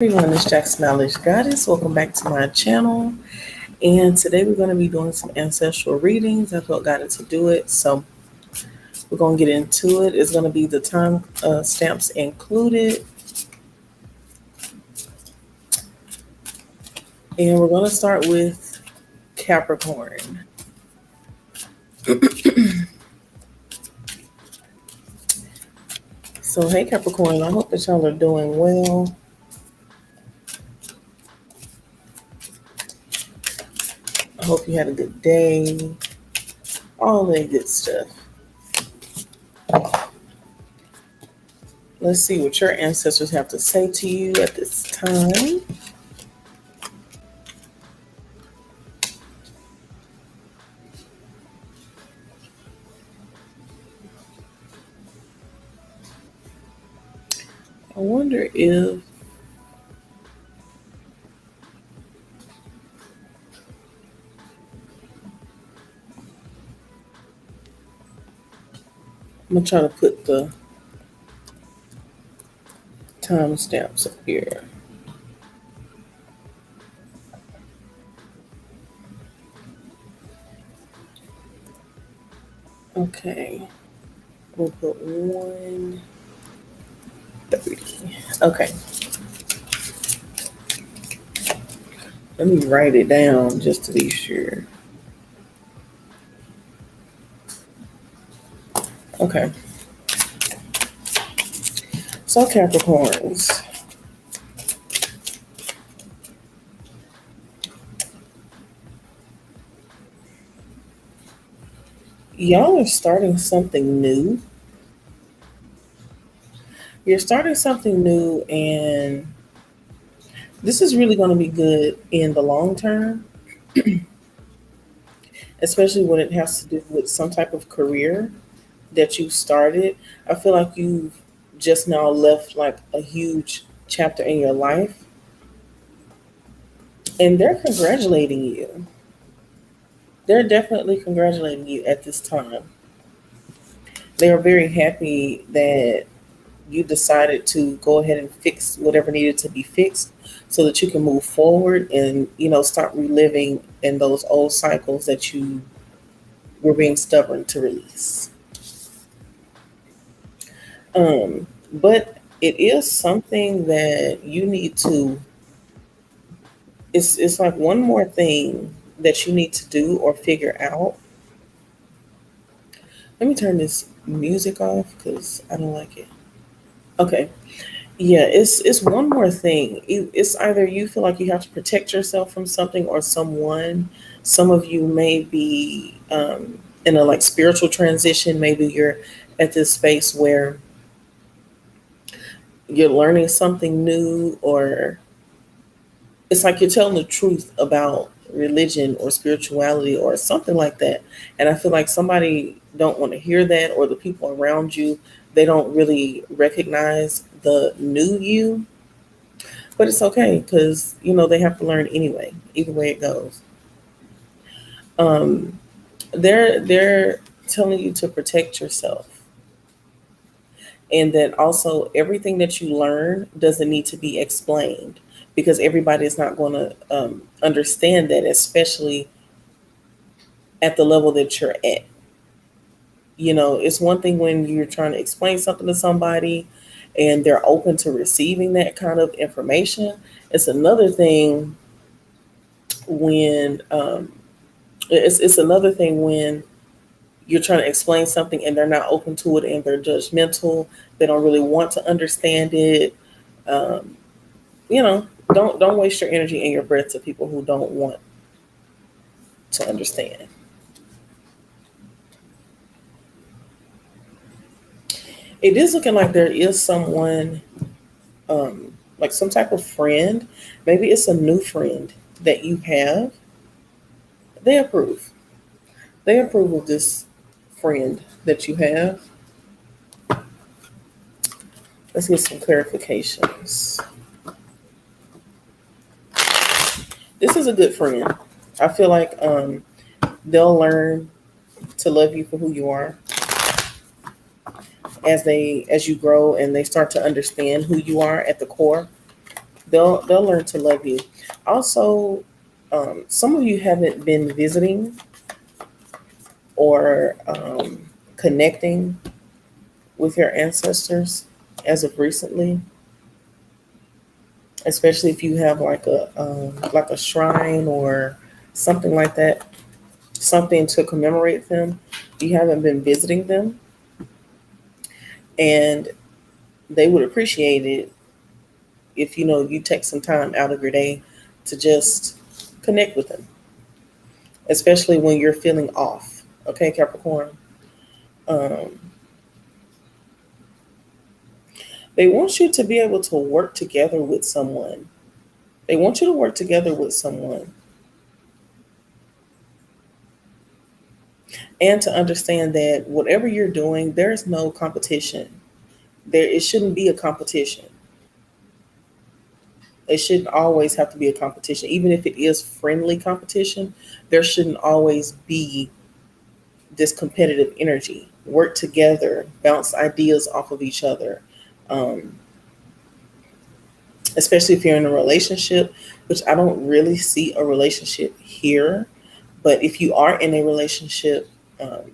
Everyone, it's JaxDaKnowledgeGoddess. Welcome back to my channel. And today we're going to be doing some ancestral readings. I felt guided to do it, so we're going to get into it. It's going to be the time stamps included. And we're going to start with Capricorn. So, hey Capricorn, I hope that y'all are doing well. I hope you had a good day. All that good stuff. Let's see what your ancestors have to say to you at this time. I wonder if I'm going to try to put the timestamps up here. Okay, we'll put 1:30. Okay, let me write it down just to be sure. Okay, so Capricorns, y'all are starting something new. You're starting something new, and this is really going to be good in the long term, especially when it has to do with some type of career that you started. I feel like you've just now left like a huge chapter in your life, and they're congratulating you. They're definitely congratulating you at this time. They are very happy that you decided to go ahead and fix whatever needed to be fixed so that you can move forward and, start reliving in those old cycles that you were being stubborn to release. But it is something that you need to, it's like one more thing that you need to do or figure out. Let me turn this music off because I don't like it. Okay. Yeah, it's one more thing. It's either you feel like you have to protect yourself from something or someone. Some of you may be in a like spiritual transition. Maybe you're at this space where you're learning something new, or it's like you're telling the truth about religion or spirituality or something like that. And I feel like somebody don't want to hear that, or the people around you, they don't really recognize the new you. But it's okay because they have to learn anyway, either way it goes. Um, they're telling you to protect yourself, and that also everything that you learn doesn't need to be explained because everybody is not going to understand that, especially at the level that you're at. It's one thing when you're trying to explain something to somebody and they're open to receiving that kind of information. It's another thing when it's another thing when you're trying to explain something and they're not open to it and they're judgmental. They don't really want to understand it. Um, don't waste your energy and your breath to people who don't want to understand. It is looking like there is someone, like some type of friend. Maybe it's a new friend that you have. They approve. They approve of this friend that you have. Let's get some clarifications. This is a good friend. I feel like they'll learn to love you for who you are as you grow and they start to understand who you are at the core. They'll learn to love you. Also, some of you haven't been visiting or connecting with your ancestors as of recently, especially if you have like a shrine or something like that, something to commemorate them. You haven't been visiting them, and they would appreciate it if you take some time out of your day to just connect with them, especially when you're feeling off. Okay, Capricorn. Um, they want you to be able to work together with someone. They want you to work together with someone and to understand that whatever you're doing, there's no competition. It shouldn't be a competition. It shouldn't always have to be a competition. Even if it is friendly competition, there shouldn't always be this competitive energy. Work together, bounce ideas off of each other. Um, Especially if you're in a relationship, which I don't really see a relationship here. But if you are in a relationship, um,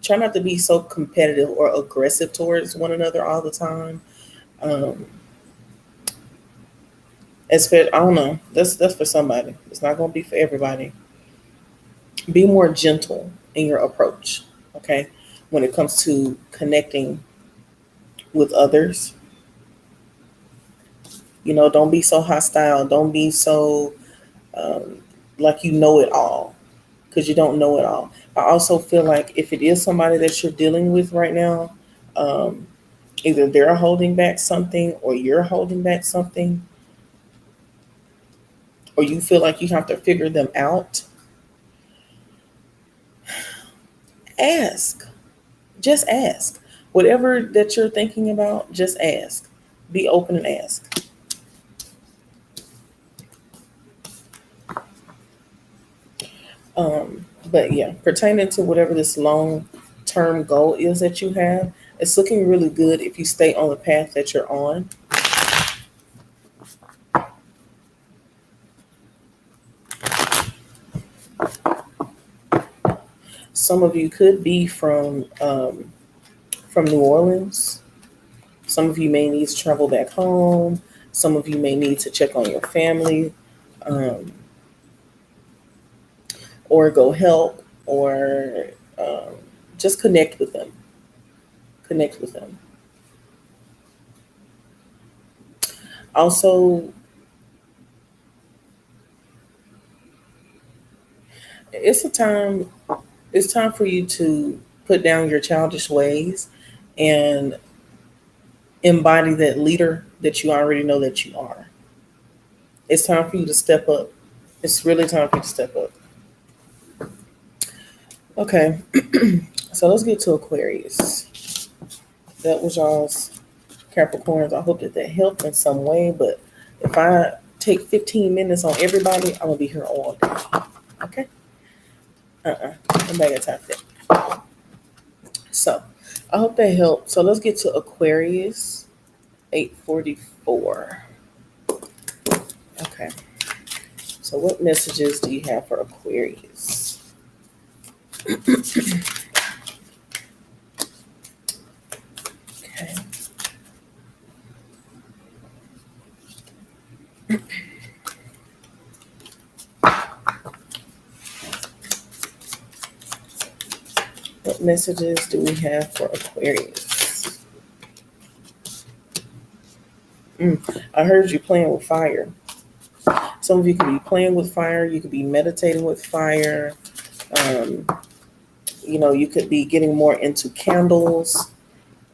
try not to be so competitive or aggressive towards one another all the time. Um, I don't know. That's for somebody. It's not going to be for everybody. Be more gentle in your approach. Okay, when it comes to connecting with others, don't be so hostile. Don't be so um, like you know it all, because you don't know it all. I also feel like if it is somebody that you're dealing with right now, um, either they're holding back something or you're holding back something, or you feel like you have to figure them out, ask. Just ask. Whatever that you're thinking about, just ask. Be open and ask. But yeah, pertaining to whatever this long term goal is that you have, it's looking really good if you stay on the path that you're on. Some of you could be from New Orleans. Some of you may need to travel back home. Some of you may need to check on your family, um, or go help, or just connect with them. Connect with them. Also, it's a time. It's time for you to put down your childish ways and embody that leader that you already know that you are. It's time for you to step up. It's really time for you to step up. Okay, so let's get to Aquarius. That was y'all's Capricorns. I hope that that helped in some way. But if I take 15 minutes on everybody, I'm gonna be here all day. Okay. I'm back at time for that. So I hope that helped. So let's get to Aquarius 844. Okay. So what messages do you have for Aquarius? Okay. What messages do we have for Aquarius? I heard you playing with fire. Some of you could be playing with fire. You could be meditating with fire. Um, you could be getting more into candles,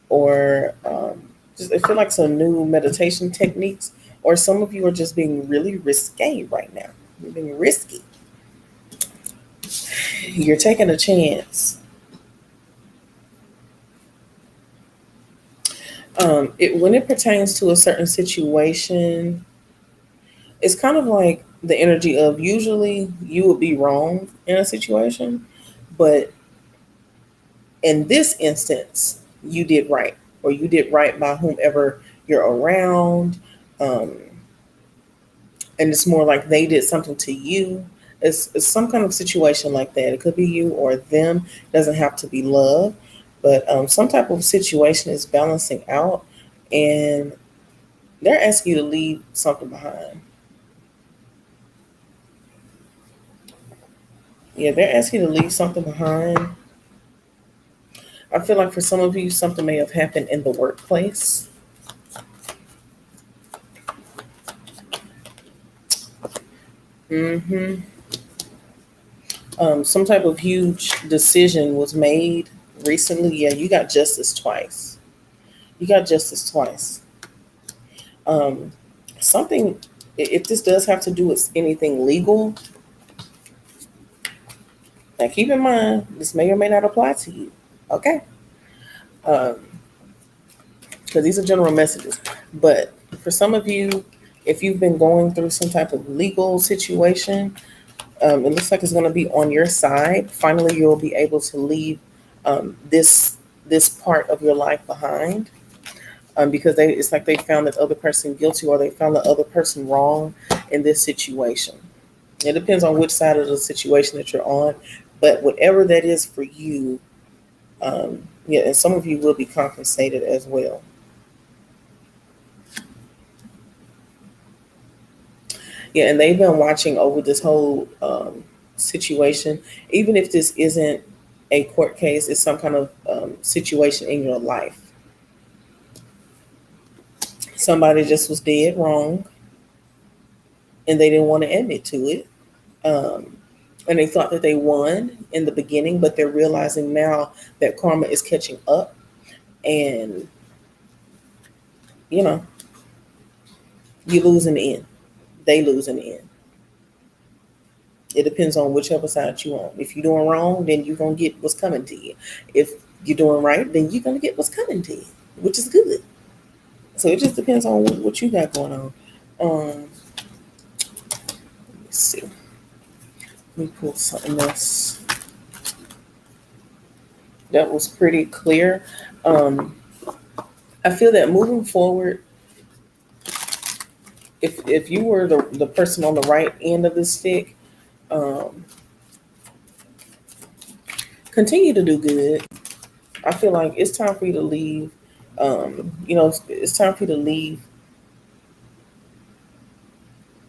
or I feel like some new meditation techniques. Or some of you are just being really risque right now. You're being risky. You're taking a chance. When it pertains to a certain situation, it's kind of like the energy of usually you would be wrong in a situation, but in this instance, you did right, or you did right by whomever you're around. Um, and it's more like they did something to you. It's some kind of situation like that. It could be you or them. It doesn't have to be love, but some type of situation is balancing out, and they're asking you to leave something behind. Yeah, they're asking you to leave something behind. I feel like for some of you, something may have happened in the workplace. hmm some type of huge decision was made recently. Yeah, you got justice twice. You got justice twice. Um, something, if this does have to do with anything legal, now keep in mind, this may or may not apply to you. Okay? Because these are general messages. But for some of you, if you've been going through some type of legal situation, it looks like it's going to be on your side. Finally, you'll be able to leave this part of your life behind, because it's like they found that other person guilty, or they found the other person wrong in this situation. It depends on which side of the situation that you're on, but whatever that is for you, yeah, and some of you will be compensated as well. Yeah, and they've been watching over this whole situation. Even if this isn't a court case, it's some kind of situation in your life. Somebody just was dead wrong, and they didn't want to admit to it. And they thought that they won in the beginning, but they're realizing now that karma is catching up, and you know, you lose in the end. They lose in the end. It depends on whichever side you're on. If you're doing wrong, then you're gonna get what's coming to you. If you're doing right, then you're gonna get what's coming to you, which is good. So it just depends on what you got going on. Let's see. Let me pull something else. That was pretty clear. I feel that moving forward, if you were the person on the right end of the stick, continue to do good. I feel like it's time for you to leave. It's time for you to leave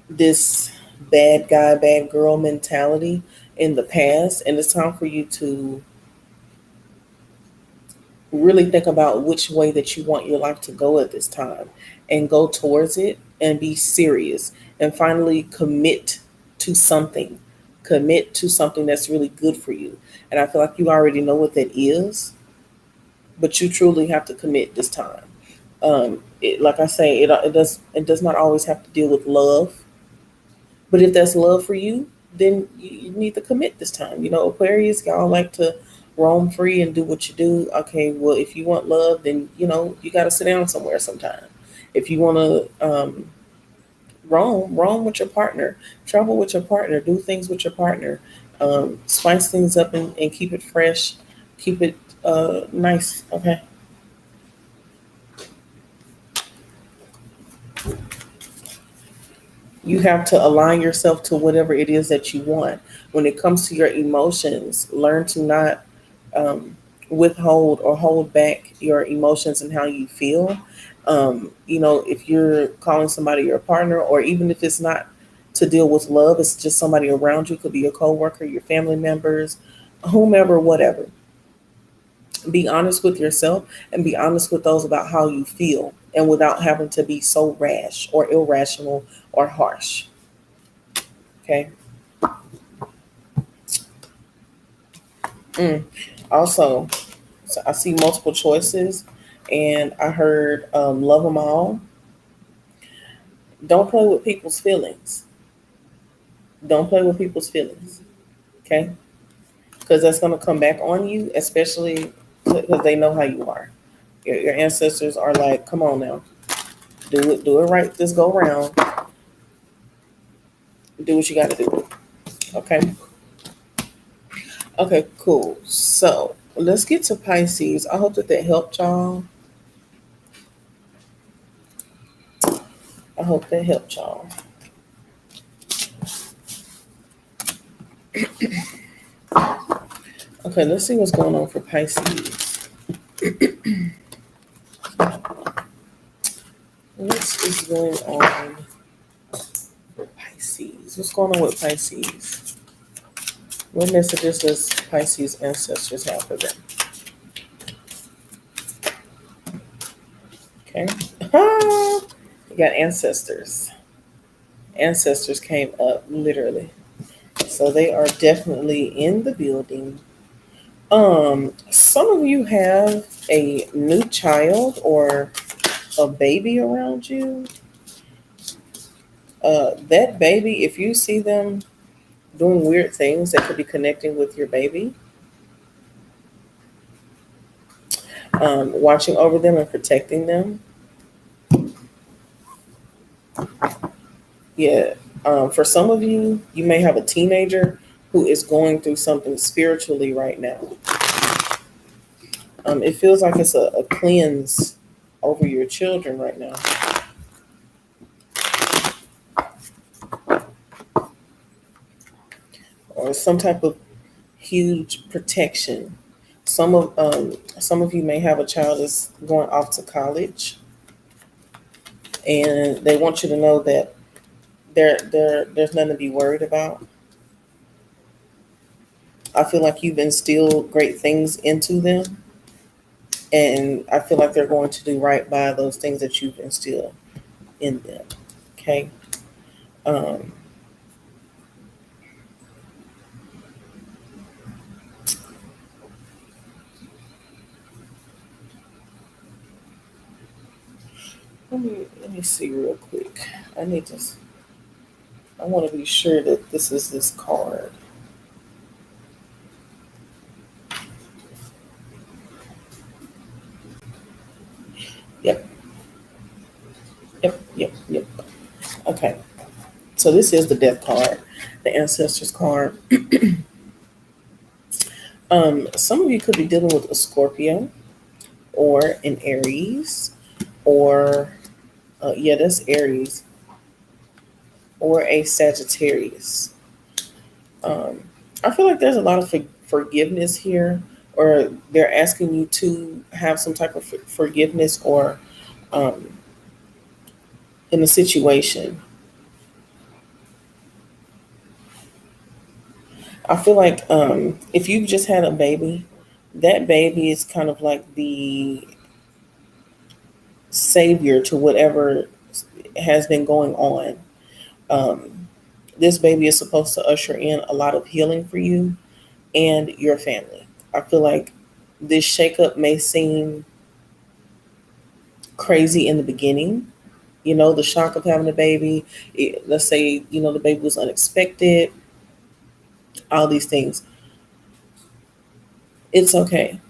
this bad guy, bad girl mentality in the past, and it's time for you to really think about which way that you want your life to go at this time, and go towards it, and be serious, and finally commit to something that's really good for you. And I feel like you already know what that is, but you truly have to commit this time. Like I say, it does not always have to deal with love, but if that's love for you, then you need to commit this time. Aquarius, y'all like to roam free and do what you do. Okay, well, if you want love, then you got to sit down somewhere sometime. If you want to roam with your partner, travel with your partner, do things with your partner, spice things up, and keep it fresh, keep it nice. Okay. You have to align yourself to whatever it is that you want. When it comes to your emotions, learn to not withhold or hold back your emotions and how you feel. If you're calling somebody your partner, or even if it's not to deal with love, it's just somebody around you, could be your coworker, your family members, whomever, whatever. Be honest with yourself, and be honest with those about how you feel, and without having to be so rash or irrational or harsh. Okay. Also, so I see multiple choices, and I heard love them all. Don't play with people's feelings. Don't play with people's feelings. Okay. Because that's going to come back on you, especially because they know how you are. Your ancestors are like, come on now, do it right this go around. Do what you got to do. Okay. Okay, cool. So let's get to Pisces. I hope that helped y'all. I hope that helped y'all. Okay, let's see what's going on for Pisces. What is going on for Pisces? What's going on with Pisces? What messages does Pisces ancestors have for them? Okay. We got ancestors. Ancestors came up literally. So they are definitely in the building. Some of you have a new child or a baby around you. That baby, if you see them doing weird things that could be connecting with your baby, watching over them and protecting them. Yeah. For some of you, you may have a teenager who is going through something spiritually right now. It feels like it's a cleanse over your children right now. Or some type of huge protection. Some of you may have a child that's going off to college, and they want you to know that there's nothing to be worried about. I feel like you've instilled great things into them, and I feel like they're going to do right by those things that you've instilled in them. Okay. Um, let me see real quick. I want to be sure that this is this card. Yep. Yep. Okay. So this is the death card, the ancestors card. Some of you could be dealing with a Scorpio or an Aries, or that's Aries, or a Sagittarius. I feel like there's a lot of forgiveness here, or they're asking you to have some type of forgiveness, or in a situation. I feel like if you've just had a baby, that baby is kind of like the savior to whatever has been going on. This baby is supposed to usher in a lot of healing for you and your family. I feel like this shakeup may seem crazy in the beginning. You know, the shock of having a baby. Let's say, the baby was unexpected, all these things. It's okay,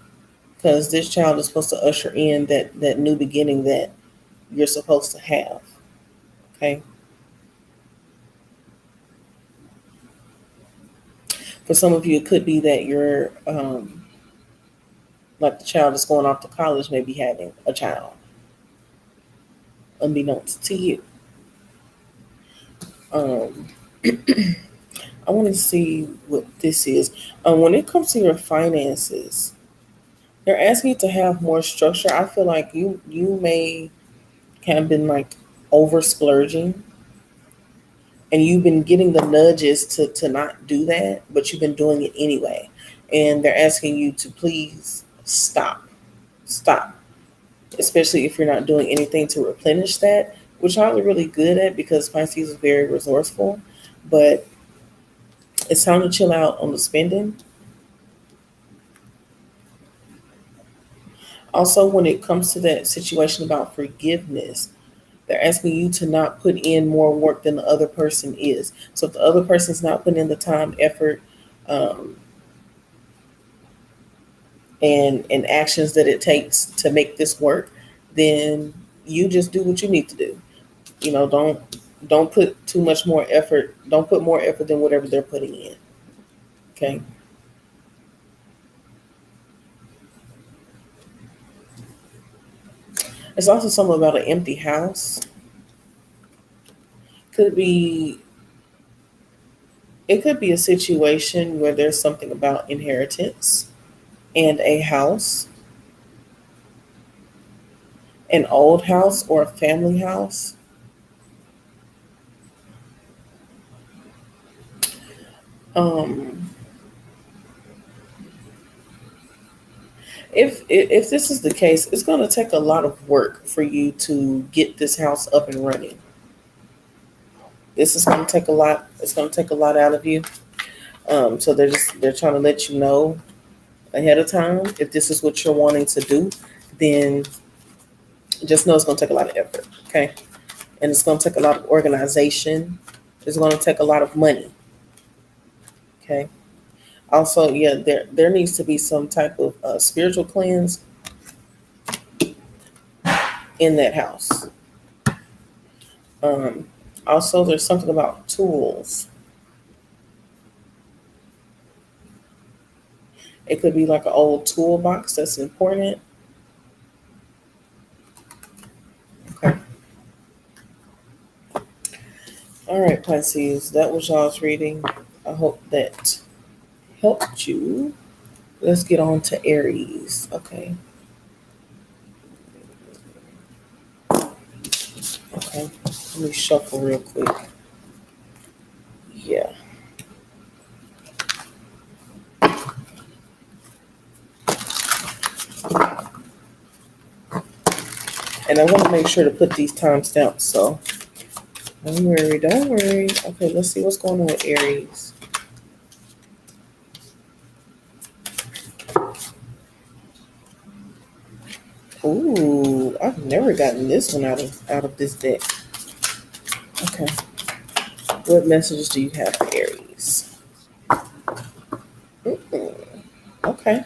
because this child is supposed to usher in that new beginning that you're supposed to have. Okay. For some of you, it could be that you're like the child that's going off to college may be having a child, unbeknownst to you. Um, I want to see what this is. When it comes to your finances, they're asking you to have more structure. I feel like you may have been like over splurging, and you've been getting the nudges to not do that, but you've been doing it anyway. And they're asking you to please stop. Stop. Especially if you're not doing anything to replenish that, which I'm really good at because Pisces is very resourceful. But it's time to chill out on the spending. Also, when it comes to that situation about forgiveness, they're asking you to not put in more work than the other person is. So if the other person's not putting in the time, effort, um, and actions that it takes to make this work, then you just do what you need to do. Don't put too much more effort. Don't put more effort than whatever they're putting in. Okay. There's also something about an empty house. Could be It could be a situation where there's something about inheritance and a house, an old house or a family house. Um, if this is the case, it's going to take a lot of work for you to get this house up and running. This is going to take a lot. It's going to take a lot out of you. So they're trying to let you know ahead of time if this is what you're wanting to do, then just know it's going to take a lot of effort. Okay, and it's going to take a lot of organization. It's going to take a lot of money. Okay. Also, yeah, there needs to be some type of spiritual cleanse in that house. Um, Also, there's something about tools. It could be like an old toolbox that's important. Okay. All right, Pisces, that was y'all's reading. I hope that helped you. Let's get on to Aries. Okay. Okay. Let me shuffle real quick. Yeah. And I want to make sure to put these timestamps, so don't worry, don't worry. Okay, let's see what's going on with Aries. Ooh, I've never gotten this one out of this deck. Okay. What messages do you have for Aries? Okay.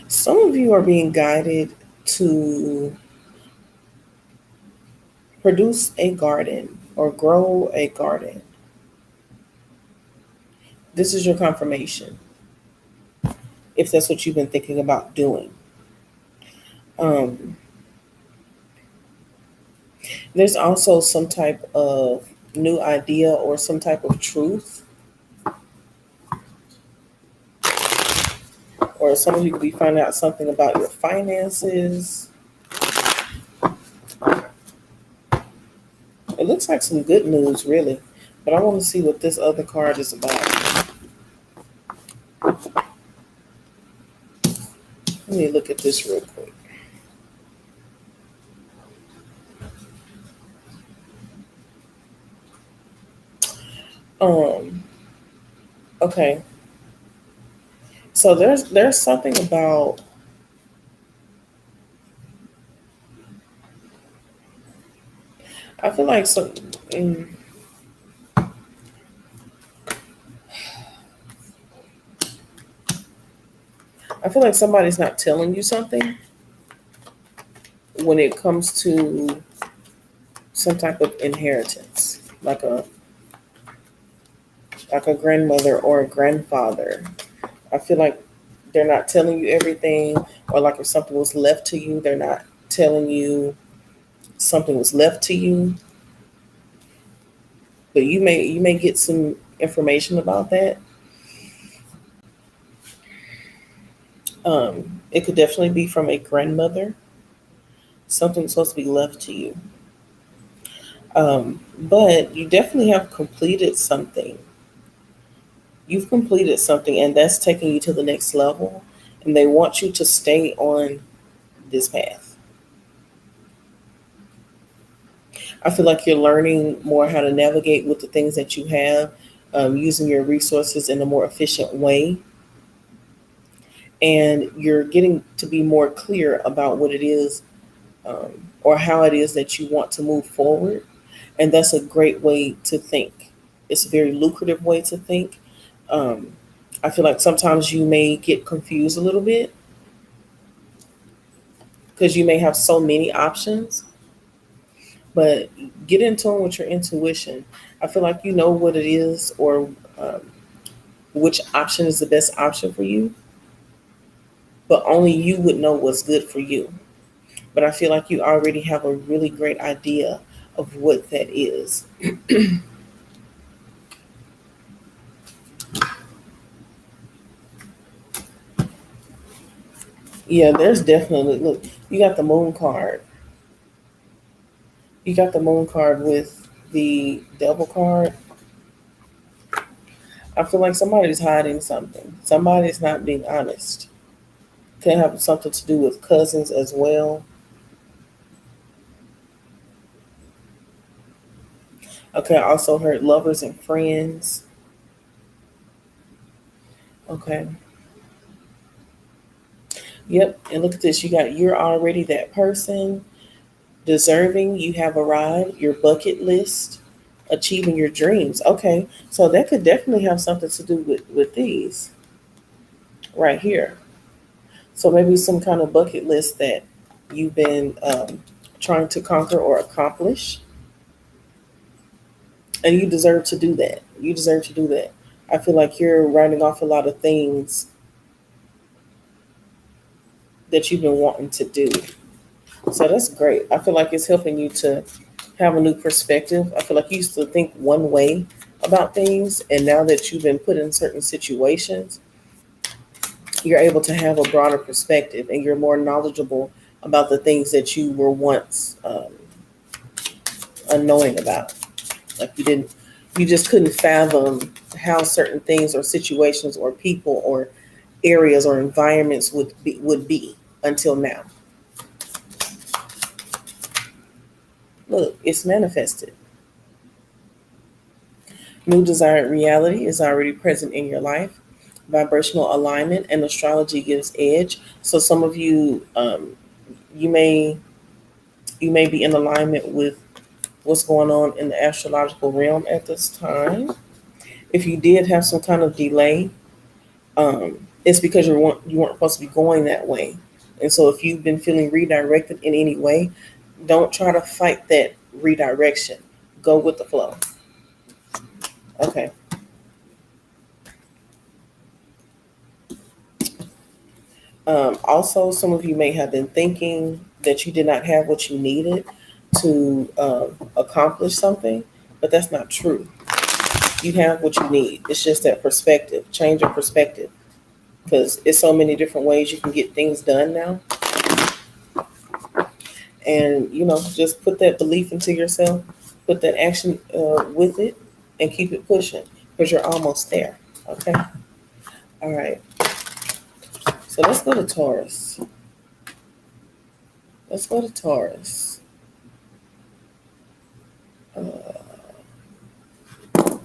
Some of you are being guided to produce a garden or grow a garden. This is your confirmation, if that's what you've been thinking about doing. There's also some type of new idea or some type of truth, or some of you could be finding out something about your finances. It looks like some good news, really, but I want to see what this other card is about. Let me look at this real quick. Okay. So there's something about I feel like some I feel like somebody's not telling you something when it comes to some type of inheritance, like a grandmother or a grandfather. I feel like they're not telling you everything, or like if something was left to you, they're not telling you something was left to you. But you may get some information about that. It could definitely be from a grandmother. Something's supposed to be left to you. But you definitely have completed something. You've completed something, and that's taking you to the next level. And they want you to stay on this path. I feel like you're learning more how to navigate with the things that you have, using your resources in a more efficient way. And you're getting to be more clear about what it is, or how it is that you want to move forward. And that's a great way to think. It's a very lucrative way to think. I feel like sometimes you may get confused a little bit because you may have so many options, but get in tune with your intuition. I feel like you know what it is, or which option is the best option for you. but only you would know what's good for you. But I feel like you already have a really great idea of what that is. Yeah, there's definitely, look, you got the moon card. You got the moon card with the devil card. I feel like somebody's hiding something. Somebody's not being honest. Could have something to do with cousins as well. Okay, I also heard lovers and friends. Okay. Yep. And look at this. You got you're already that person, deserving, you have arrived, your bucket list, achieving your dreams. Okay. So that could definitely have something to do with these right here. So maybe some kind of bucket list that you've been trying to conquer or accomplish. And you deserve to do that. You deserve to do that. I feel like you're writing off a lot of things that you've been wanting to do. So that's great. I feel like it's helping you to have a new perspective. I feel like you used to think one way about things, and now that you've been put in certain situations, you're able to have a broader perspective and you're more knowledgeable about the things that you were once unknowing about. Like you just couldn't fathom how certain things or situations or people or areas or environments would be until now. Look, it's manifested. New desired reality is already present in your life. Vibrational alignment and astrology gives edge. So some of you, you may be in alignment with what's going on in the astrological realm at this time. If you did have some kind of delay, it's because you weren't supposed to be going that way. And so if you've been feeling redirected in any way, don't try to fight that redirection. Go with the flow. Okay. Also, some of you may have been thinking that you did not have what you needed to accomplish something, but that's not true. You have what you need. It's just that perspective. Change your perspective, because it's so many different ways you can get things done now. And just put that belief into yourself, put that action with it, and keep it pushing, because you're almost there. Okay. All right. So let's go to Taurus. Let's go to Taurus.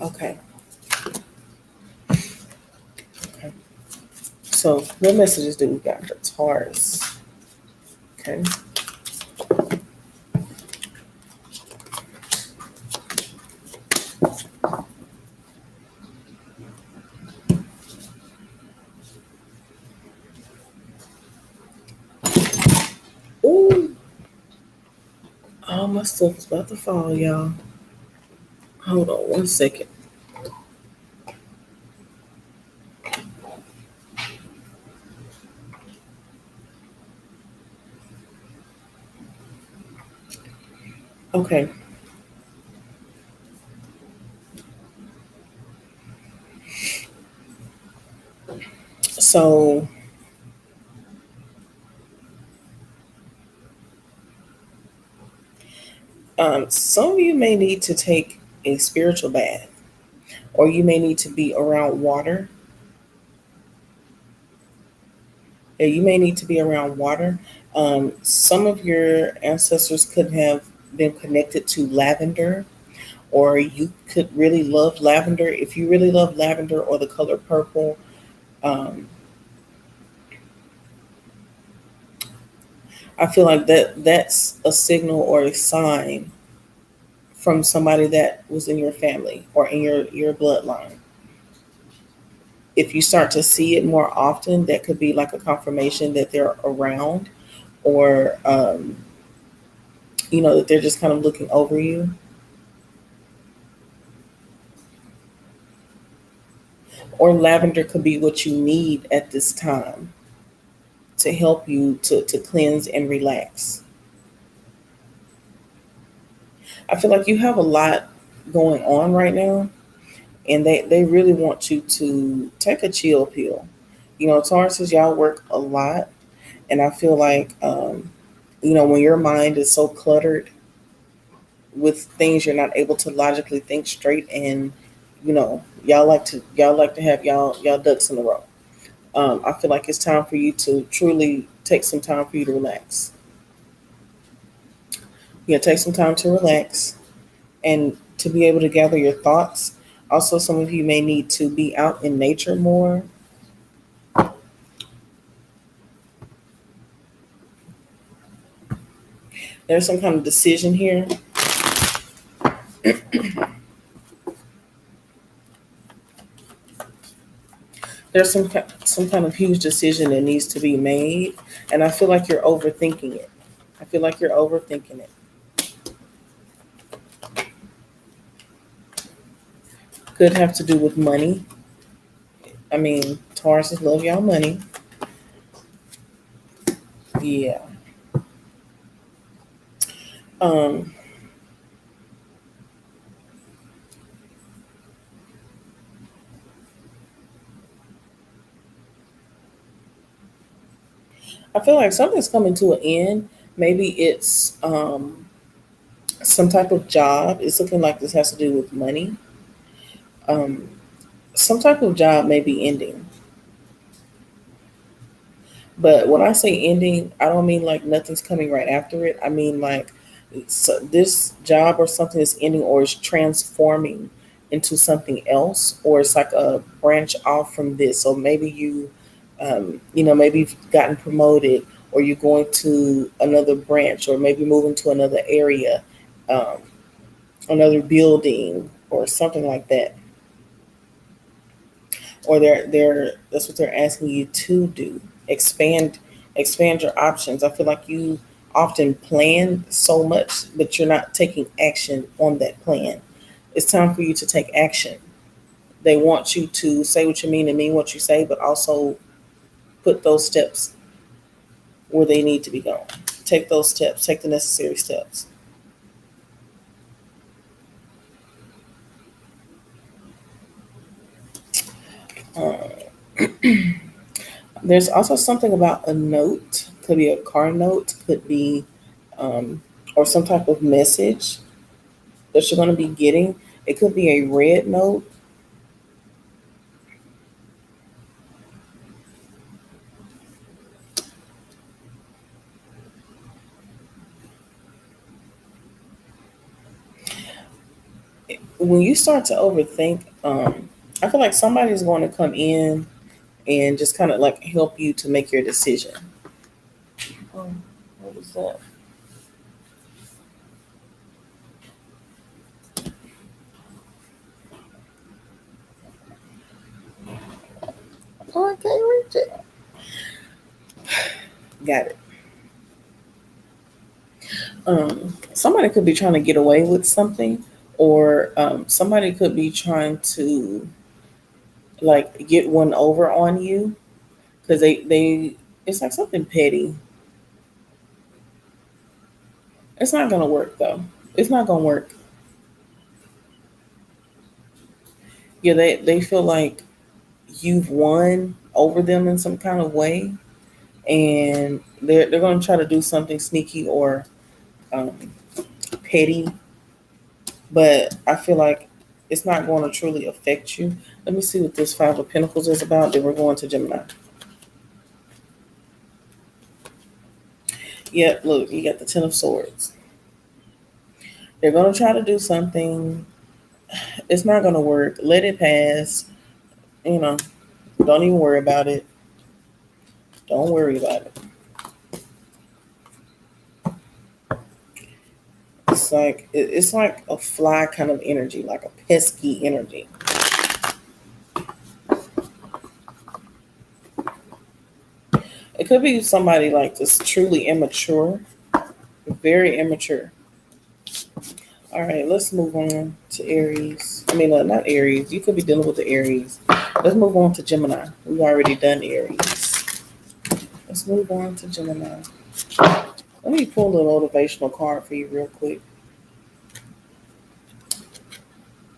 Okay. Okay. So what messages do we got for Taurus? Okay. Ooh. All my stuff is about to fall, y'all. Hold on 1 second. Okay. So some of you may need to take a spiritual bath, or you may need to be around water. Yeah, you may need to be around water. Some of your ancestors could have been connected to lavender, or you could really love lavender. If you really love lavender or the color purple, um, I feel like that's a signal or a sign from somebody that was in your family or in your bloodline. If you start to see it more often, that could be like a confirmation that they're around, or that they're just kind of looking over you. Or lavender could be what you need at this time. to help you to cleanse and relax. I feel like you have a lot going on right now, and they really want you to take a chill pill. You know, Tauruses, y'all work a lot, and I feel like, you know, when your mind is so cluttered with things, you're not able to logically think straight, and you know, y'all like to have y'all ducks in a row. I feel like it's time for you to truly take some time for you to relax. Yeah, take some time to relax and to be able to gather your thoughts. Also, some of you may need to be out in nature more. There's some kind of decision here. There's some kind of huge decision that needs to be made, and I feel like you're overthinking it. I feel like you're overthinking it. Could have to do with money. I mean, Tauruses love y'all money. Yeah. Um, I feel like something's coming to an end. Maybe it's some type of job. It's looking like this has to do with money. Um, some type of job may be ending. But when I say ending, I don't mean like nothing's coming right after it. I mean like this job or something is ending or is transforming into something else, or it's like a branch off from this. So maybe you know, maybe you've gotten promoted, or you're going to another branch, or maybe moving to another area, um, another building, or something like that. Or they're that's what they're asking you to do. Expand your options. I feel like you often plan so much, but you're not taking action on that plan. It's time for you to take action. They want you to say what you mean and mean what you say, but also put those steps where they need to be going. Take those steps, take the necessary steps. Uh, there's also something about a note. Could be a car note, could be, um, or some type of message that you're going to be getting. It could be a red note. When you start to overthink, I feel like somebody's going to come in and just kind of like help you to make your decision. What was that? Oh, I can't reach it. Got it. Somebody could be trying to get away with something, or somebody could be trying to like get one over on you because they it's like something petty. It's not gonna work though. It's not gonna work. Yeah, they feel like you've won over them in some kind of way, and they're gonna try to do something sneaky or um, petty, but I feel like it's not going to truly affect you. Let me see what this Five of Pentacles is about. Then we're going to Gemini. Yep, look, you got the Ten of Swords. They're going to try to do something. It's not going to work. Let it pass. You know, don't even worry about it. Don't worry about it. It's like a fly kind of energy, like a pesky energy. It could be somebody like this truly immature, very immature. All right, let's move on to Aries. I mean, not Aries. You could be dealing with the Aries. Let's move on to Gemini. We've already done Aries. Let's let's move on to Gemini. Let me pull a motivational card for you real quick.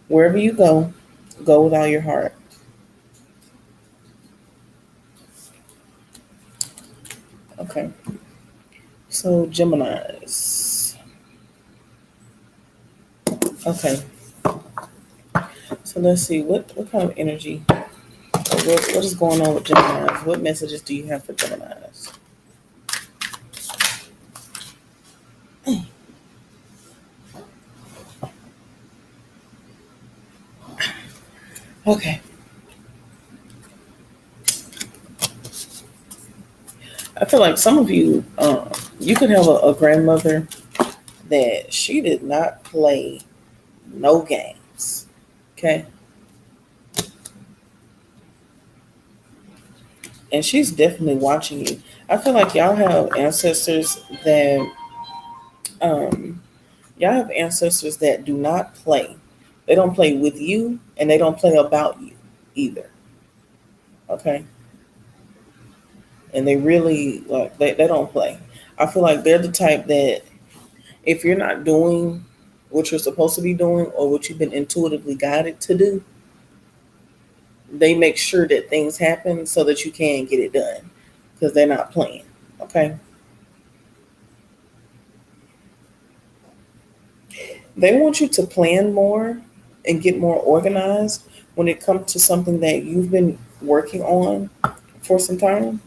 Wherever you go with all your heart. Okay. So Geminis. Okay. So let's see what kind of energy. What is going on with Geminis? What messages do you have for Geminis? Okay. I feel like some of you, you could have a grandmother that she did not play no games. Okay. And she's definitely watching you. I feel like y'all have ancestors that do not play. They don't play with you and they don't play about you either. Okay. And they really they don't play. I feel like they're the type that if you're not doing what you're supposed to be doing or what you've been intuitively guided to do, they make sure that things happen so that you can get it done because they're not playing. Okay. They want you to plan more and get more organized when it comes to something that you've been working on for some time.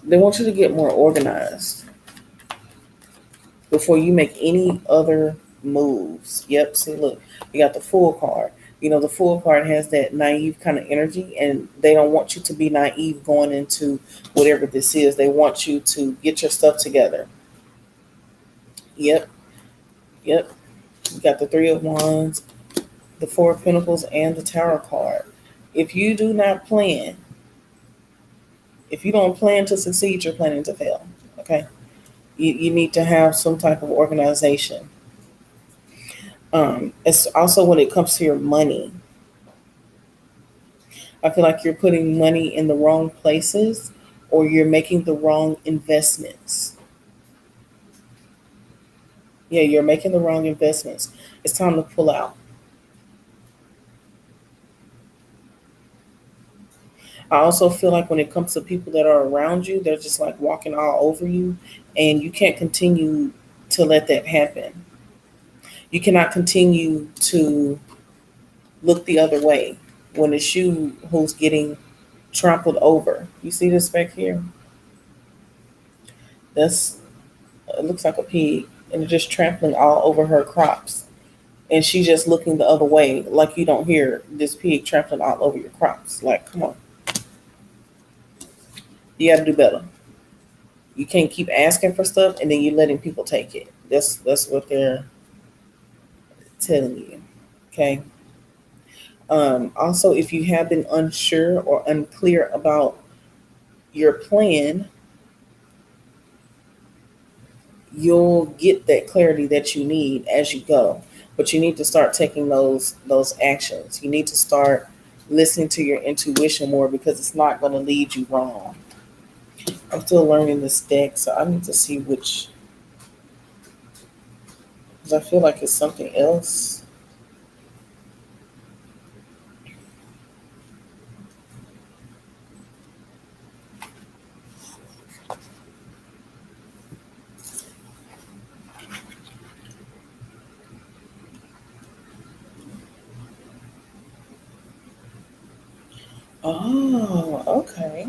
They want you to get more organized before you make any other moves. Yep, see, look, you got the Fool card. You know, the Fool card has that naive kind of energy, and they don't want you to be naive going into whatever this is. They want you to get your stuff together. Yep. You got the Three of Wands, the Four of Pentacles, and the Tower card. If you do not plan, if you don't plan to succeed, you're planning to fail. Okay. You need to have some type of organization. It's also when it comes to your money. I feel like you're putting money in the wrong places or you're making the wrong investments. Yeah, you're making the wrong investments. It's time to pull out. I also feel like when it comes to people that are around you, they're just like walking all over you, and you can't continue to let that happen. You cannot continue to look the other way when it's you who's getting trampled over. You see this back here? It looks like a pig, and it's just trampling all over her crops. And she's just looking the other way, like you don't hear this pig trampling all over your crops. Like, come on. You got to do better. You can't keep asking for stuff and then you're letting people take it. That's what they're telling you. Okay. Also, if you have been unsure or unclear about your plan, you'll get that clarity that you need as you go. But you need to start taking those actions. You need to start listening to your intuition more because it's not going to lead you wrong. I'm still learning this deck, so I need to see which, because I feel like it's something else. Oh, okay.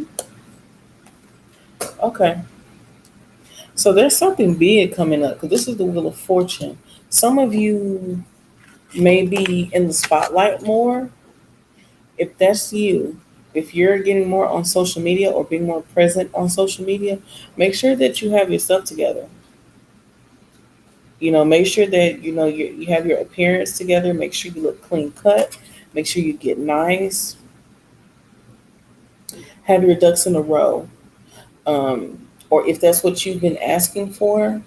Okay. So there's something big coming up because this is the Wheel of Fortune. Some of you may be in the spotlight more. If that's you, if you're getting more on social media or being more present on social media, make sure that you have your stuff together. You know, make sure that, you know, you have your appearance together. Make sure you look clean cut. Make sure you get nice. Have your ducks in a row. Or if that's what you've been asking for,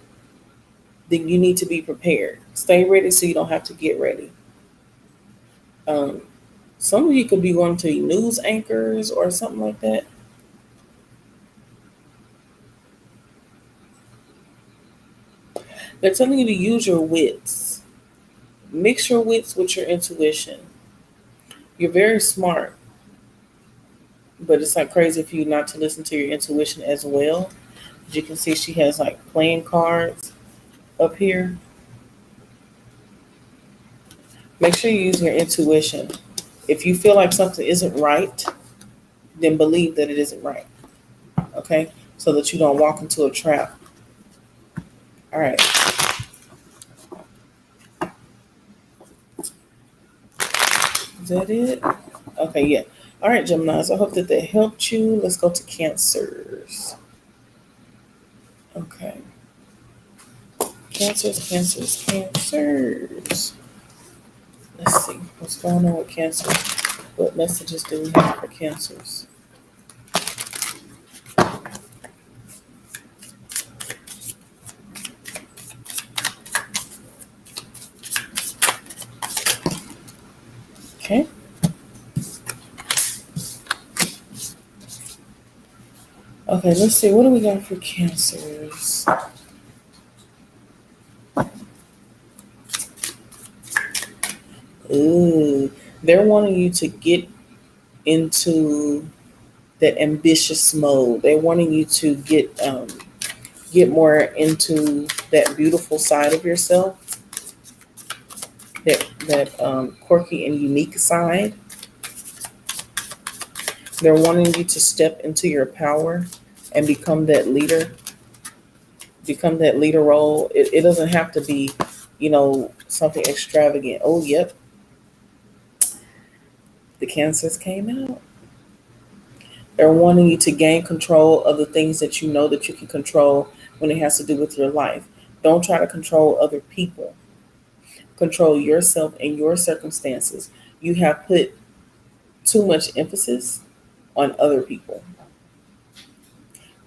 then you need to be prepared. Stay ready so you don't have to get ready. Some of you could be going to be news anchors or something like that. They're telling you to use your wits. Mix your wits with your intuition. You're very smart, but it's like crazy for you not to listen to your intuition as well. As you can see, she has like playing cards up here. Make sure you use your intuition. If you feel like something isn't right, then believe that it isn't right. Okay? So that you don't walk into a trap. All right. Is that it? Okay, yeah. All right, Geminis. I hope that helped you. Let's go to Cancers. Okay. Cancers. Let's see what's going on with Cancer. What messages do we have for Cancers? Okay. Okay, let's see. What do we got for Cancers? Ooh, they're wanting you to get into that ambitious mode. They're wanting you to get more into that beautiful side of yourself, that quirky and unique side. They're wanting you to step into your power and become that leader. Become that leader role. It doesn't have to be, something extravagant. Oh, yep. The Cancers came out. They're wanting you to gain control of the things that you know that you can control when it has to do with your life. Don't try to control other people. Control yourself and your circumstances. You have put too much emphasis on other people.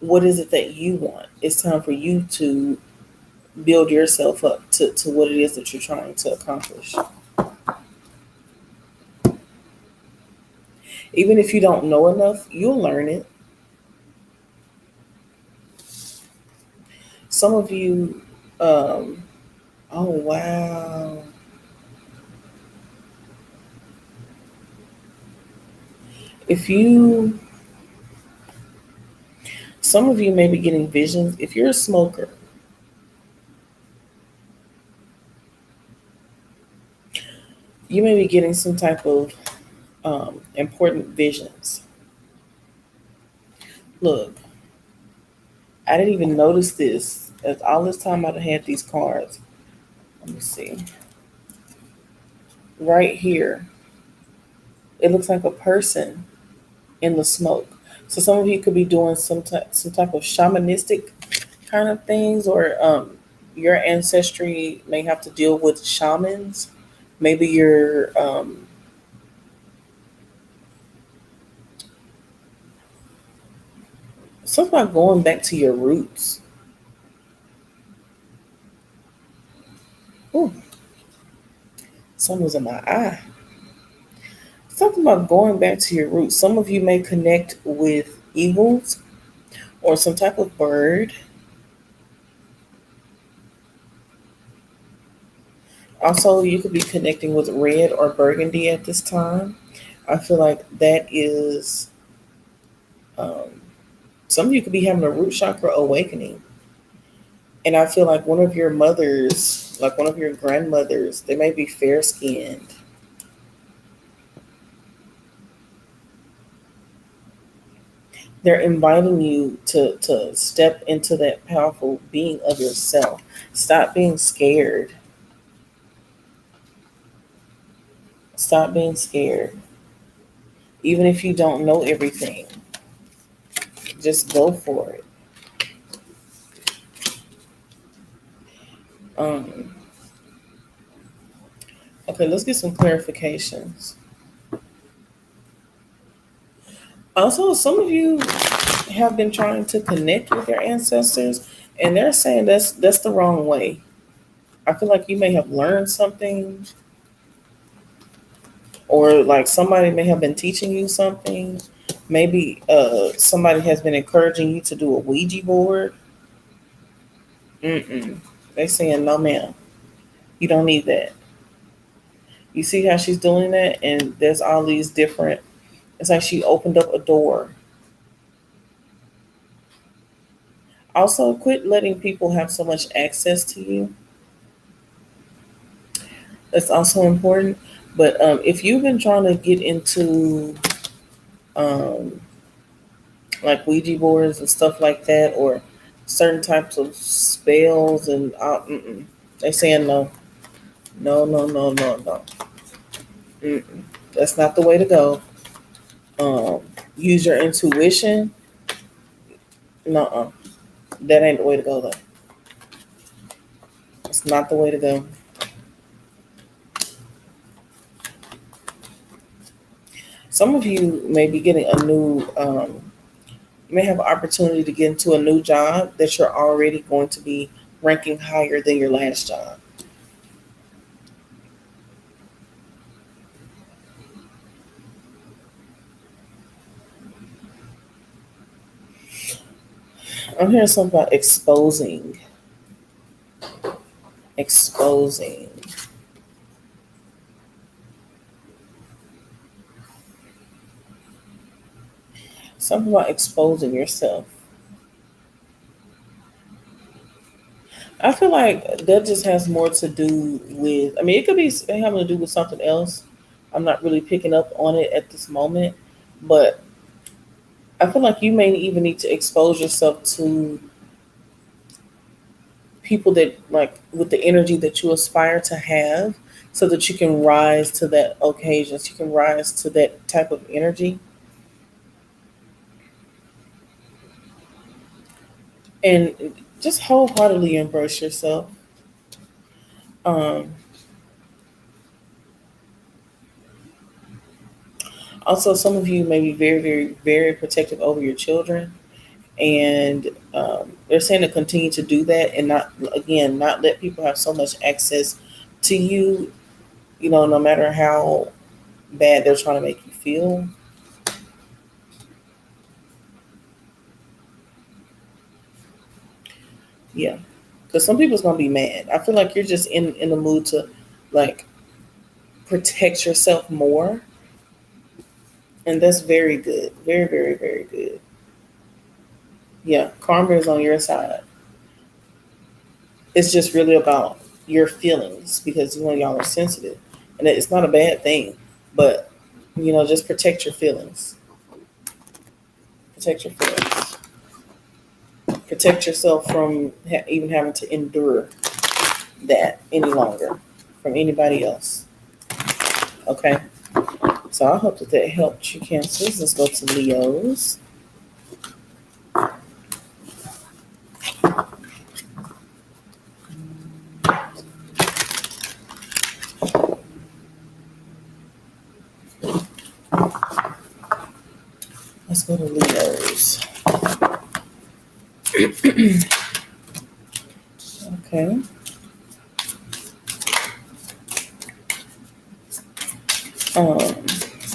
What is it that you want? It's time for you to build yourself up to what it is that you're trying to accomplish. Even if you don't know enough, you'll learn it. Some of you, oh wow. Some of you may be getting visions. If you're a smoker, you may be getting some type of important visions. Look, I didn't even notice this. As all this time I've had these cards. Let me see. Right here, it looks like a person in the smoke. So some of you could be doing some type of shamanistic kind of things, or your ancestry may have to deal with shamans. Maybe you're something about going back to your roots. Ooh, something was in my eye. Something about going back to your roots. Some of you may connect with eagles or some type of bird. Also, you could be connecting with red or burgundy at this time. I feel like that is, some of you could be having a root chakra awakening. And I feel like one of your mothers, like one of your grandmothers, they may be fair skinned. They're inviting you to step into that powerful being of yourself. Stop being scared. Stop being scared. Even if you don't know everything, just go for it. Okay, let's get some clarifications. Also, some of you have been trying to connect with your ancestors, and they're saying that's the wrong way. I feel like you may have learned something, or like somebody may have been teaching you something. Maybe somebody has been encouraging you to do a Ouija board. Mm-mm. They saying no, ma'am. You don't need that. You see how she's doing that, and there's all these different. It's like she opened up a door. Also, quit letting people have so much access to you. That's also important. But if you've been trying to get into um, like Ouija boards and stuff like that, or certain types of spells, and they saying no, no, no, no, no, no. Mm-mm. That's not the way to go. Use your intuition. No, that ain't the way to go though. It's not the way to go. Some of you may be getting a new, you may have an opportunity to get into a new job that you're already going to be ranking higher than your last job. I'm hearing something about exposing. Exposing. Something about exposing yourself. I feel like that just has more to do with, I mean, it could be having to do with something else. I'm not really picking up on it at this moment, but I feel like you may even need to expose yourself to people that like with the energy that you aspire to have so that you can rise to that occasion, so you can rise to that type of energy. And just wholeheartedly embrace yourself. Um, Also, some of you may be very, very, very protective over your children, and they're saying to continue to do that and not, again, not let people have so much access to you. You know, no matter how bad they're trying to make you feel. Yeah, because some people's gonna be mad. I feel like you're just in the mood to like protect yourself more, and that's very good. Very, very, very good. Yeah, karma is on your side. It's just really about your feelings because you know y'all are sensitive, and it's not a bad thing. But just protect your feelings. Protect your feelings. Protect yourself from even having to endure that any longer from anybody else. Okay. So I hope that helped you, Cancers. Let's go to Leos. Let's go to Leos. Okay.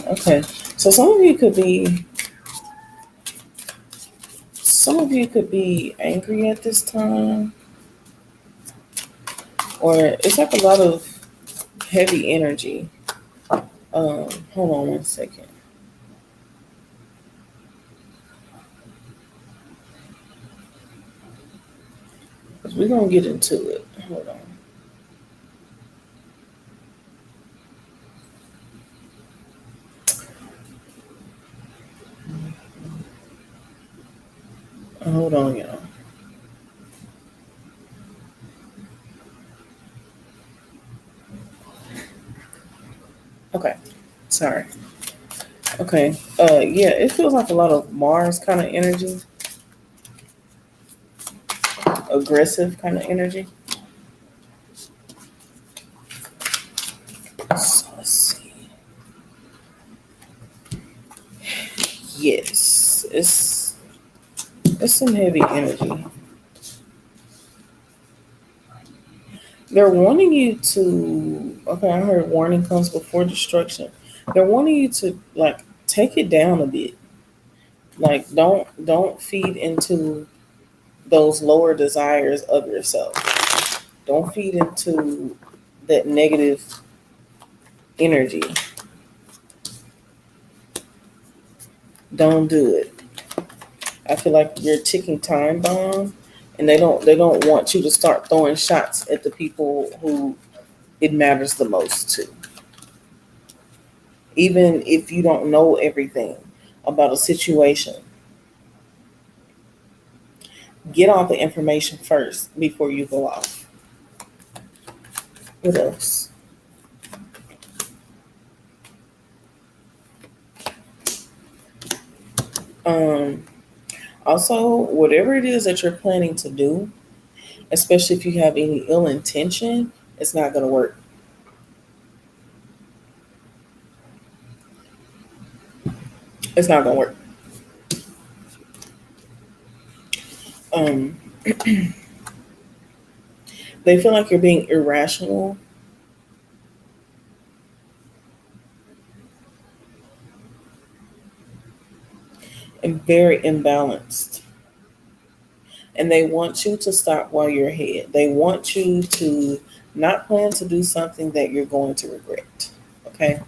Okay. So some of you could be angry at this time, or it's like a lot of heavy energy. Hold on one second. We're gonna get into it. Hold on. Hold on, y'all. Okay. Sorry. Okay. Yeah, it feels like a lot of Mars kind of energy. Aggressive kind of energy. So let's see. Yes, it's some heavy energy. They're wanting you to. Okay, I heard warning comes before destruction. They're wanting you to like take it down a bit. Like don't feed into those lower desires of yourself. Don't feed into that negative energy. Don't do it. I feel like you're a ticking time bomb, and they don't want you to start throwing shots at the people who it matters the most to. Even if you don't know everything about a situation, get all the information first before you go off. What else? Um, Also, whatever it is that you're planning to do, especially if you have any ill intention, it's not going to work. It's not going to work. Um, they feel like you're being irrational and very imbalanced. And they want you to stop while you're ahead. They want you to not plan to do something that you're going to regret. Okay.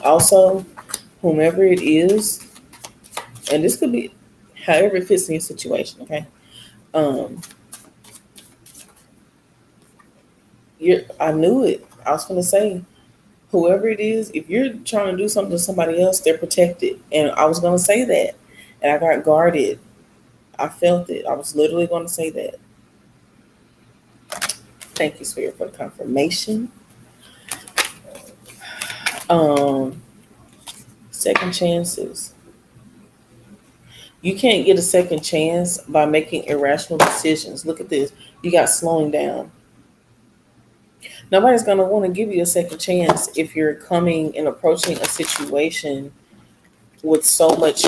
Also, whomever it is, and this could be however it fits in your situation. Okay. Um, I knew it. I was going to say, whoever it is, if you're trying to do something to somebody else, they're protected. And I was going to say that. And I got guarded. I felt it. I was literally going to say that. Thank you, Spirit, for the confirmation. Second chances. You can't get a second chance by making irrational decisions. Look at this. You got slowing down. Nobody's going to want to give you a second chance if you're coming and approaching a situation with so much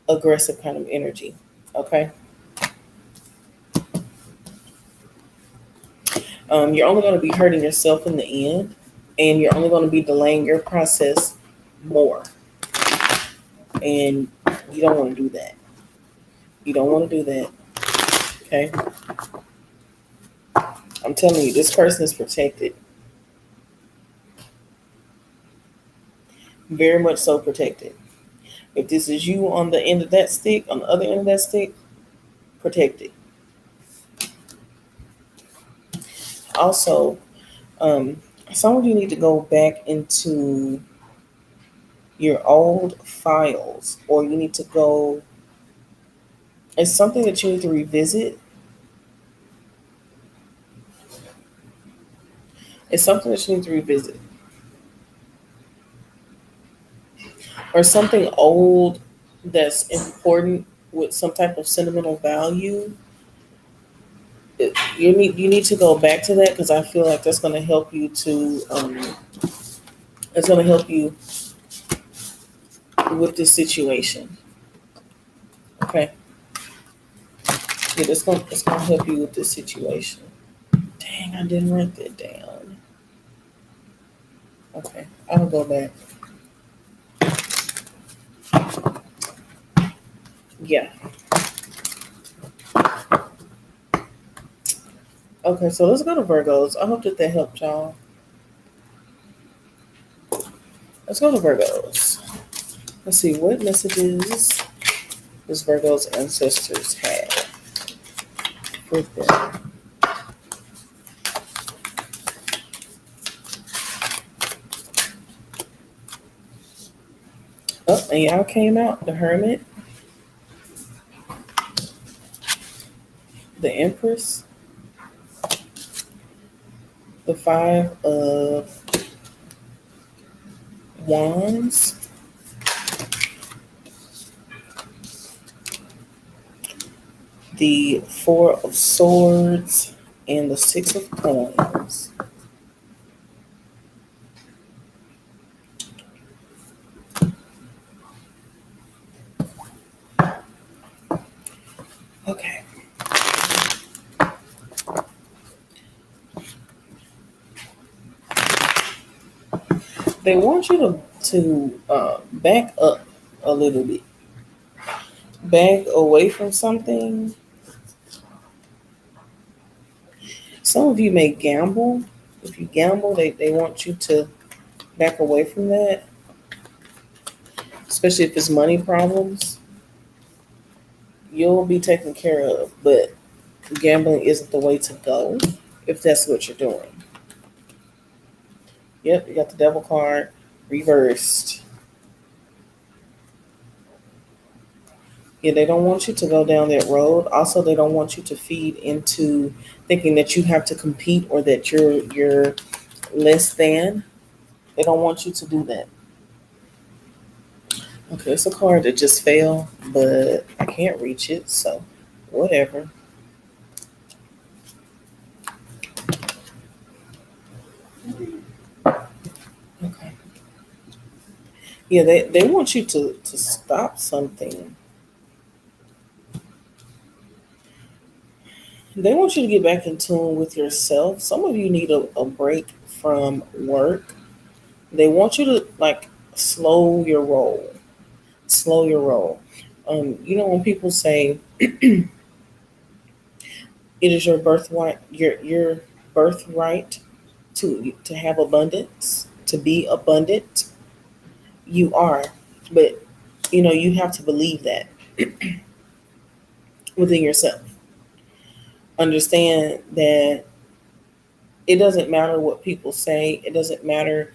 aggressive kind of energy. Okay. You're only going to be hurting yourself in the end, and you're only going to be delaying your process more. And you don't want to do that. You don't want to do that. Okay. I'm telling you, this person is protected. Very much so protected. If this is you on the end of that stick, on the other end of that stick, protected. Also, some of you need to go back into your old files, or you need to go. It's something that you need to revisit. It's something that you need to revisit. Or something old that's important with some type of sentimental value. You need to go back to that, because I feel like that's going to help you to. It's going to help you with this situation. Okay. Yeah, it's going to help you with this situation. Dang, I didn't write that down. Okay, I'll go back. Yeah. Okay, so let's go to Virgos. I hope that helped y'all. Let's go to Virgos. Let's see, what messages does Virgo's ancestors have for them? Oh, and y'all came out. The Hermit, the Empress, the Five of Wands, the Four of Swords, and the Six of Coins. Okay. They want you to back up a little bit, back away from something. Some of you may gamble. If you gamble, they want you to back away from that, especially if it's money problems. You'll be taken care of, but gambling isn't the way to go if that's what you're doing. Yep, you got the devil card reversed. Yeah, they don't want you to go down that road. Also, they don't want you to feed into thinking that you have to compete or that you're less than. They don't want you to do that. Okay, it's a card that just fell, but I can't reach it, so whatever. Okay. Yeah, they want you to stop something. They want you to get back in tune with yourself. Some of you need a break from work. They want you to like slow your roll. Slow your roll. When people say it is your birthright, your birthright to have abundance, to be abundant, you are. But you have to believe that within yourself. Understand that it doesn't matter what people say. It doesn't matter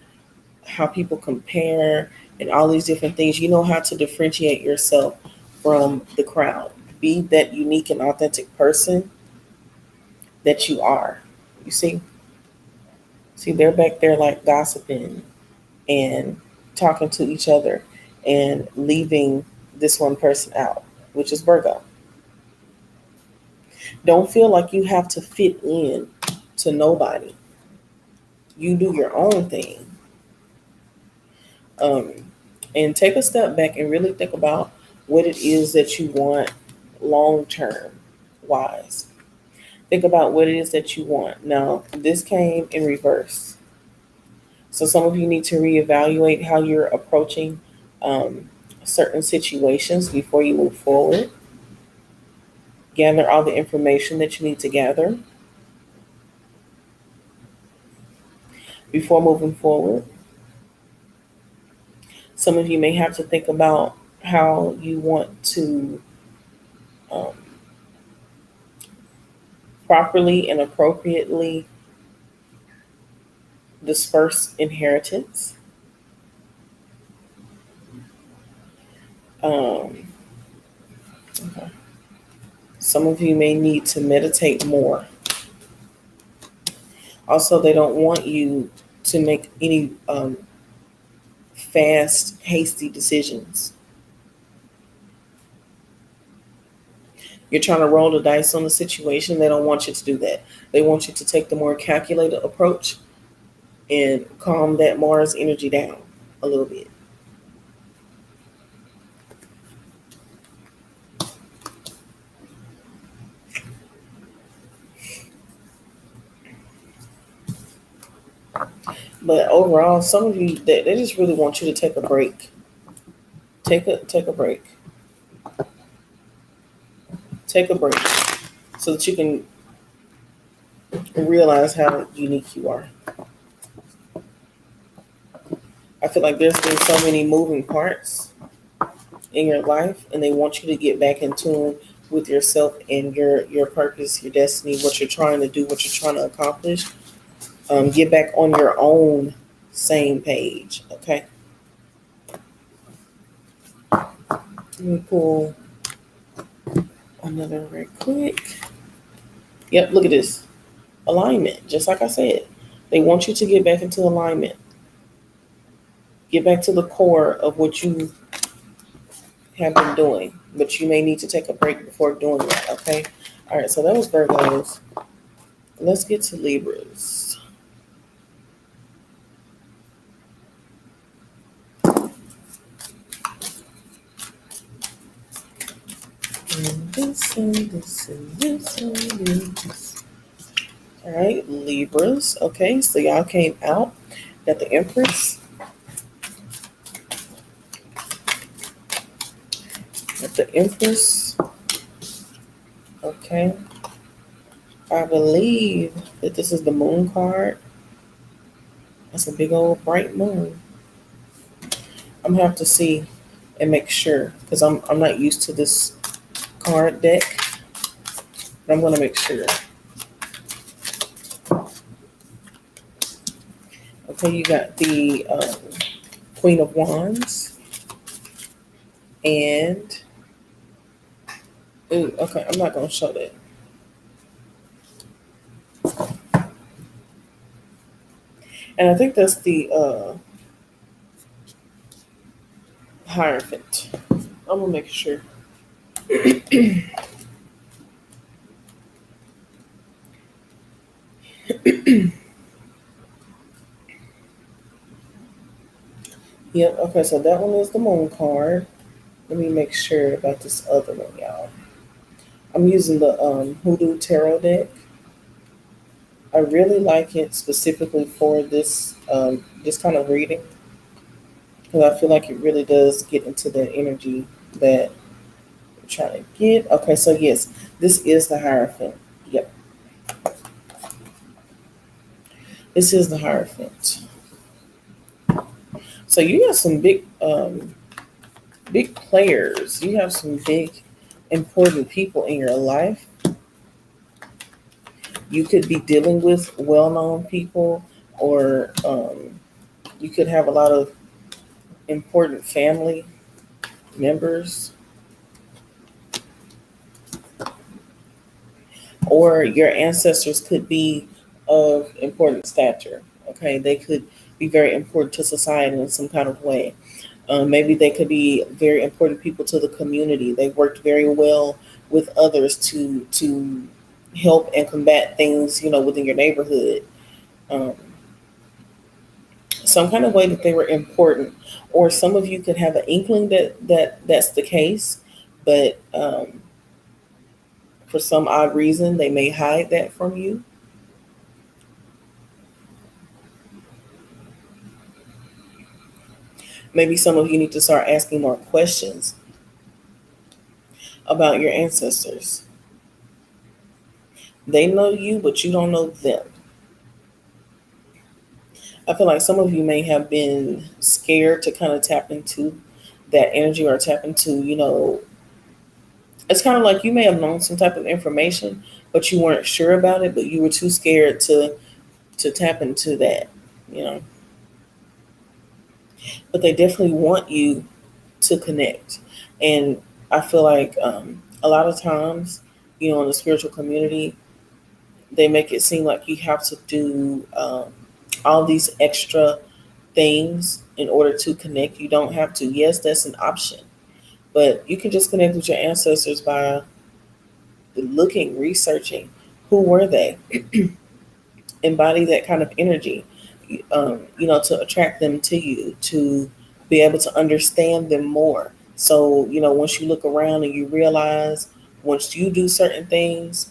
how people compare and all these different things. You know how to differentiate yourself from the crowd. Be that unique and authentic person that you are. You see? See, they're back there like gossiping and talking to each other and leaving this one person out, which is Virgo. Don't feel like you have to fit in to nobody. You do your own thing. And take a step back and really think about what it is that you want long term wise. Think about what it is that you want. Now, this came in reverse. So some of you need to reevaluate how you're approaching certain situations before you move forward. Gather all the information that you need to gather before moving forward. Some of you may have to think about how you want to um, properly and appropriately disperse inheritance. Okay. Some of you may need to meditate more. Also, they don't want you to make any fast, hasty decisions. You're trying to roll the dice on the situation. They don't want you to do that. They want you to take the more calculated approach and calm that Mars energy down a little bit. But overall, some of you, they just really want you to take a break. Take a break. Take a break so that you can realize how unique you are. I feel like there's been so many moving parts in your life, and they want you to get back in tune with yourself and your purpose, your destiny, what you're trying to do, what you're trying to accomplish. Get back on your own same page, okay? Let me pull another right quick. Yep, look at this. Alignment, just like I said. They want you to get back into alignment. Get back to the core of what you have been doing, but you may need to take a break before doing that, okay? All right, so that was Virgos. Let's get to Libras. This. All right, Libras. Okay, so y'all came out. Got the Empress, The Empress. Okay. I believe that this is the moon card. That's a big old bright moon. I'm gonna have to see and make sure because I'm not used to this card deck. But I'm gonna make sure. Okay, you got the Queen of Wands and ooh, okay, I'm not gonna show that. And I think that's the Hierophant. I'm gonna make sure. Yep, okay, so that one is the moon card. Let me make sure about this other one, y'all. I'm using the Hoodoo Tarot deck. I really like it specifically for this kind of reading because I feel like it really does get into the energy that I'm trying to get. Okay, so yes, this is the Hierophant. Yep, this is the Hierophant. So you have some big players. You have some big important people in your life. You could be dealing with well-known people, or you could have a lot of important family members, or your ancestors could be of important stature. Okay, they could be very important to society in some kind of way. Maybe they could be very important people to the community. They worked very well with others to help and combat things, within your neighborhood. Um, some kind of way that they were important, or some of you could have an inkling that's the case, but for some odd reason they may hide that from you. Maybe some of you need to start asking more questions about your ancestors. They know you, but you don't know them. I feel like some of you may have been scared to kind of tap into that energy or tap into, it's kind of like you may have known some type of information, but you weren't sure about it, but you were too scared to tap into that, you know. But they definitely want you to connect. And I feel like a lot of times, in the spiritual community, they make it seem like you have to do all these extra things in order to connect. You don't have to. Yes, that's an option. But you can just connect with your ancestors by looking, researching. Who were they? Embody that kind of energy, to attract them to you, to be able to understand them more. So, once you look around and you realize once you do certain things,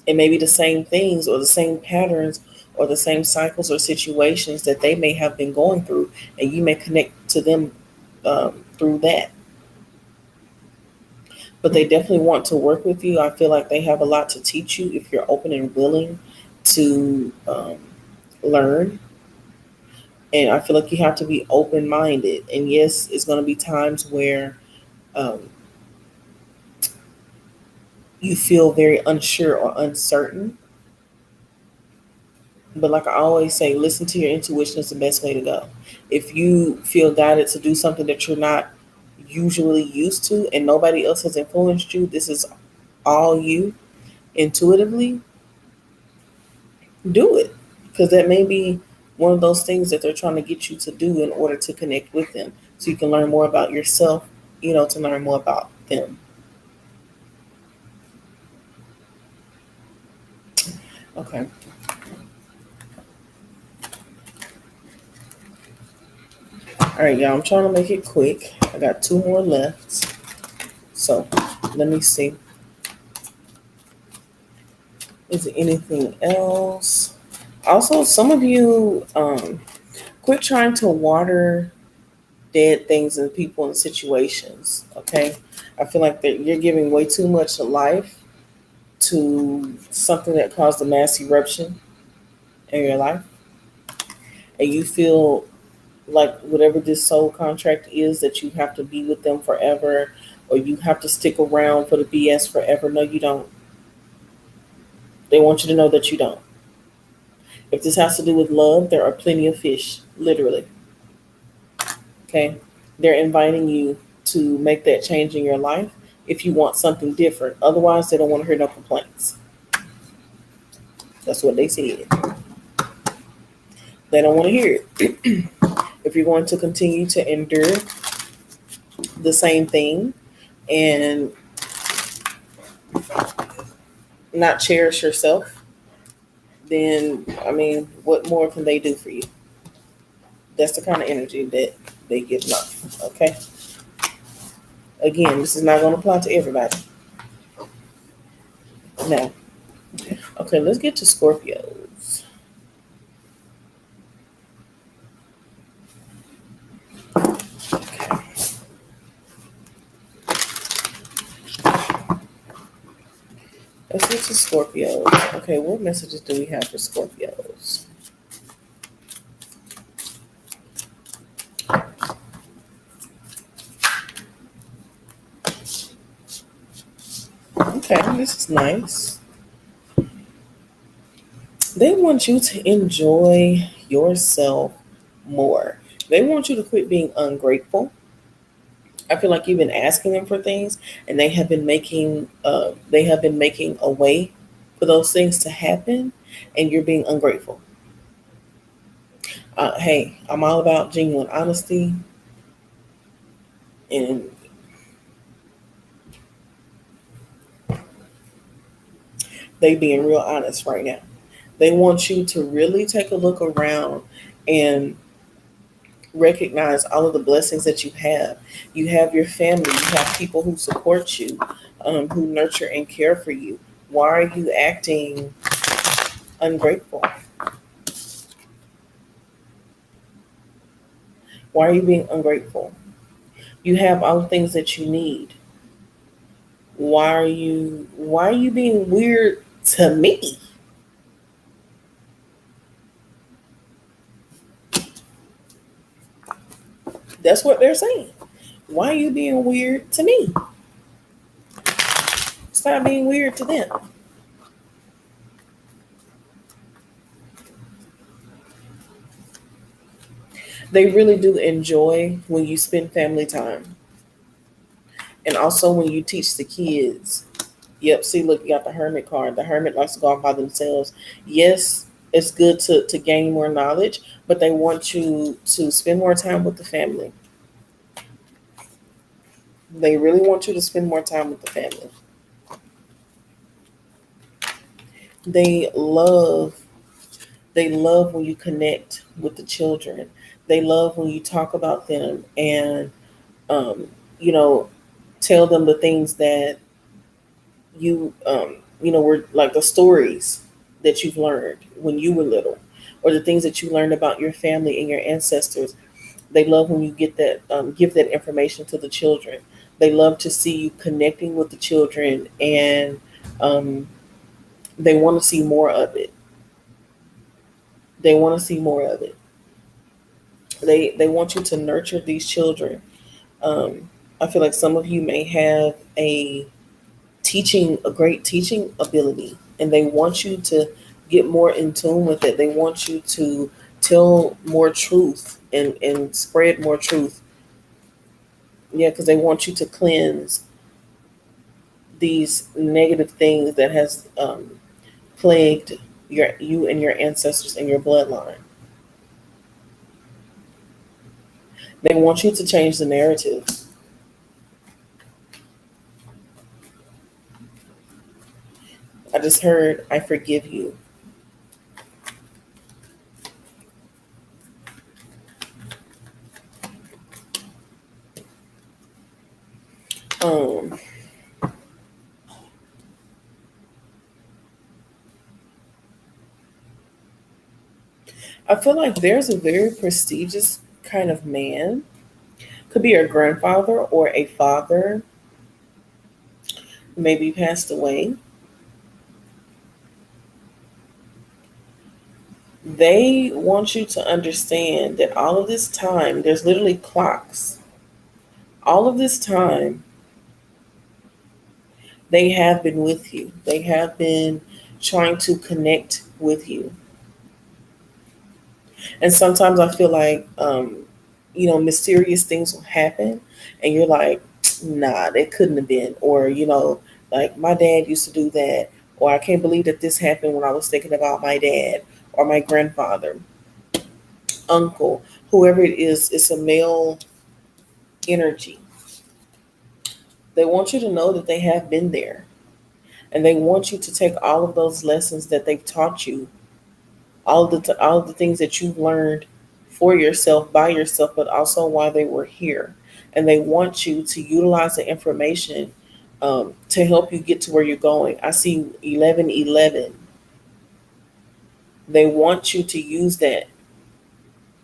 it may be the same things or the same patterns or the same cycles or situations that they may have been going through, and you may connect to them through that. But they definitely want to work with you. I feel like they have a lot to teach you if you're open and willing to learn. And I feel like you have to be open-minded. And yes, it's going to be times where you feel very unsure or uncertain. But like I always say, listen to your intuition is the best way to go. If you feel guided to do something that you're not usually used to and nobody else has influenced you, this is all you intuitively, do it. Because that may be one of those things that they're trying to get you to do in order to connect with them. So you can learn more about yourself, to learn more about them. Okay. All right, y'all, I'm trying to make it quick. I got 2 more left. So let me see. Is there anything else? Also, some of you quit trying to water dead things and people and situations. Okay, I feel like that you're giving way too much life to something that caused a mass eruption in your life, and you feel like whatever this soul contract is that you have to be with them forever, or you have to stick around for the BS forever. No, you don't. They want you to know that you don't. If this has to do with love, there are plenty of fish, literally. Okay, they're inviting you to make that change in your life if you want something different. Otherwise, they don't want to hear no complaints. That's what they said. They don't want to hear it. If you're going to continue to endure the same thing and not cherish yourself, then I mean, what more can they do for you? That's the kind of energy that they give off. Okay. Again, this is not going to apply to everybody. Now, okay, let's get to Scorpios. Let's get to Scorpios. Okay, what messages do we have for Scorpios? Okay, this is nice. They want you to enjoy yourself more. They want you to quit being ungrateful. I feel like you've been asking them for things, and they have been making a way for those things to happen, and you're being ungrateful. Hey, I'm all about genuine honesty, and they being real honest right now. They want you to really take a look around and recognize all of the blessings that you have. You have your family, you have people who support you, who nurture and care for you. Why are you acting ungrateful? Why are you being ungrateful? You have all the things that you need. Why are you being weird to me? That's what they're saying. Why are you being weird to me? Stop being weird to them. They really do enjoy when you spend family time. And also when you teach the kids. Yep, see, look, you got the hermit card. The hermit likes to go off by themselves. Yes, it's good to gain more knowledge, but they want you to spend more time with the family. They really want you to spend more time with the family. They love they love when you connect with the children. They love when you talk about them and um, you know, tell them the things that were like the stories that you've learned when you were little, or the things that you learned about your family and your ancestors. They love when you get that, give that information to the children. They love to see you connecting with the children, and um, they want to see more of it. They want to see more of it. They want you to nurture these children. I feel like some of you may have a great teaching ability, and they want you to get more in tune with it. They want you to tell more truth and spread more truth. Yeah, because they want you to cleanse these negative things that has plagued you and your ancestors and your bloodline. They want you to change the narrative. I just heard, I forgive you. Um, I feel like there's a very prestigious kind of man Could be a grandfather or a father who maybe passed away. They want you to understand that all of this time, there's literally clocks. All of this time, they have been with you. They have been trying to connect with you. And sometimes I feel like, mysterious things will happen, and you're like, nah, that couldn't have been. Or, like my dad used to do that. Or I can't believe that this happened when I was thinking about my dad or my grandfather, uncle, whoever it is. It's a male energy. They want you to know that they have been there. And they want you to take all of those lessons that they've taught you, all of the things that you've learned for yourself, by yourself, but also while they were here. And they want you to utilize the information to help you get to where you're going. I see 1111. They want you to use that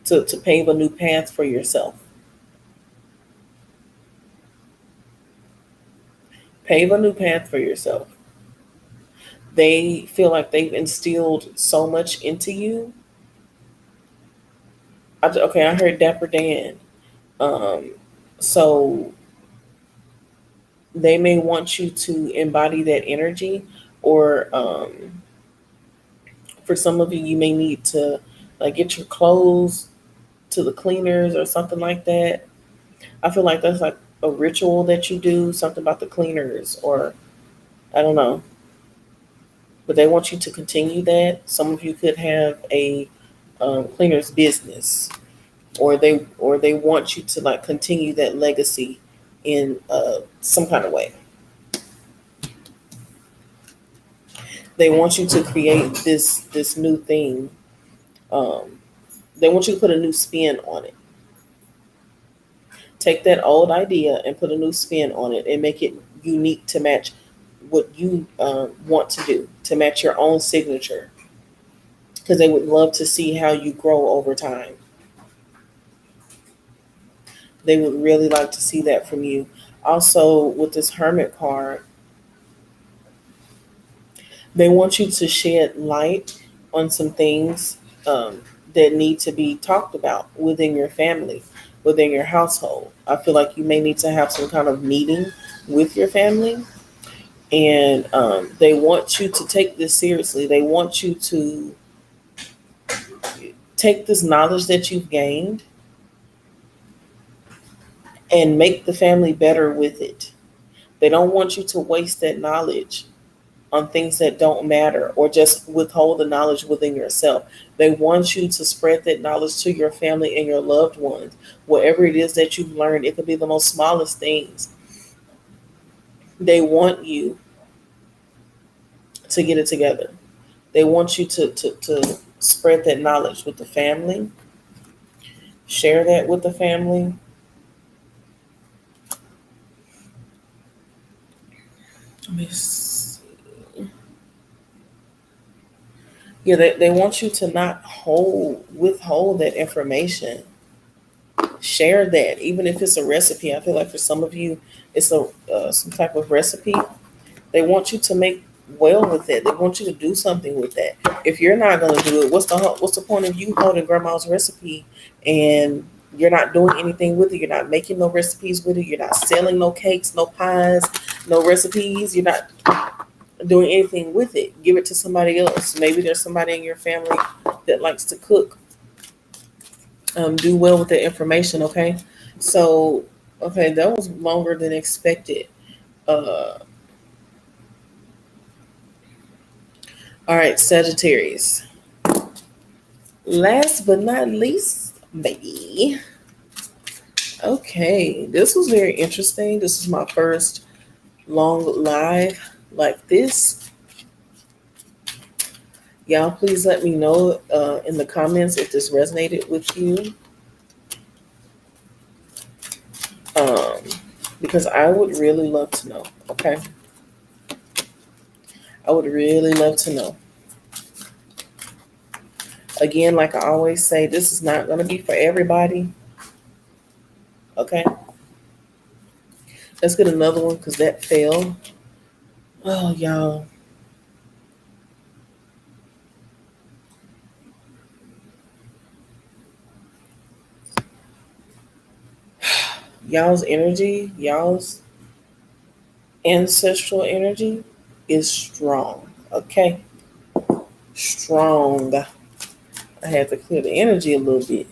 to pave a new path for yourself. Pave a new path for yourself. They feel like they've instilled so much into you. Okay, I heard Dapper Dan. Um, so they may want you to embody that energy, or for some of you, you may need to like get your clothes to the cleaners or something like that. I feel like that's like a ritual that you do, something about the cleaners, or I don't know. But they want you to continue that. Some of you could have a cleaner's business, or they want you to like continue that legacy in some kind of way. They want you to create this new thing. Um, they want you to put a new spin on it. Take that old idea and put a new spin on it and make it unique to match what you want to do, to match your own signature. Because they would love to see how you grow over time. They would really like to see that from you. Also, with this Hermit card, they want you to shed light on some things that need to be talked about within your family, within your household. I feel like you may need to have some kind of meeting with your family, and they want you to take this seriously. They want you to take this knowledge that you've gained and make the family better with it. They don't want you to waste that knowledge on things that don't matter, or just withhold the knowledge within yourself. They want you to spread that knowledge to your family and your loved ones. Whatever it is that you've learned, it could be the most smallest things. They want you to get it together. They want you to spread that knowledge with the family, share that with the family. Let me see. Yeah, they want you to not withhold that information. Share that, even if it's a recipe. I feel like for some of you, it's some type of recipe. They want you to make well with it. They want you to do something with that. If you're not going to do it, what's the point of you holding grandma's recipe and you're not doing anything with it? You're not making no recipes with it. You're not selling no cakes, no pies, no recipes. You're not doing anything with it. Give it to somebody else. Maybe there's somebody in your family that likes to cook. Do well with the information, okay? So, okay, that was longer than expected. Uh, all right, Sagittarius. Last but not least, baby. Okay, this was very interesting. This is my first long live like this. Y'all, please let me know in the comments if this resonated with you. Because I would really love to know, okay? I would really love to know. Again, like I always say, this is not going to be for everybody, okay? Let's get another one because that fell. Oh, y'all. Y'all's energy, y'all's ancestral energy is strong. Okay? Strong. I had to clear the energy a little bit.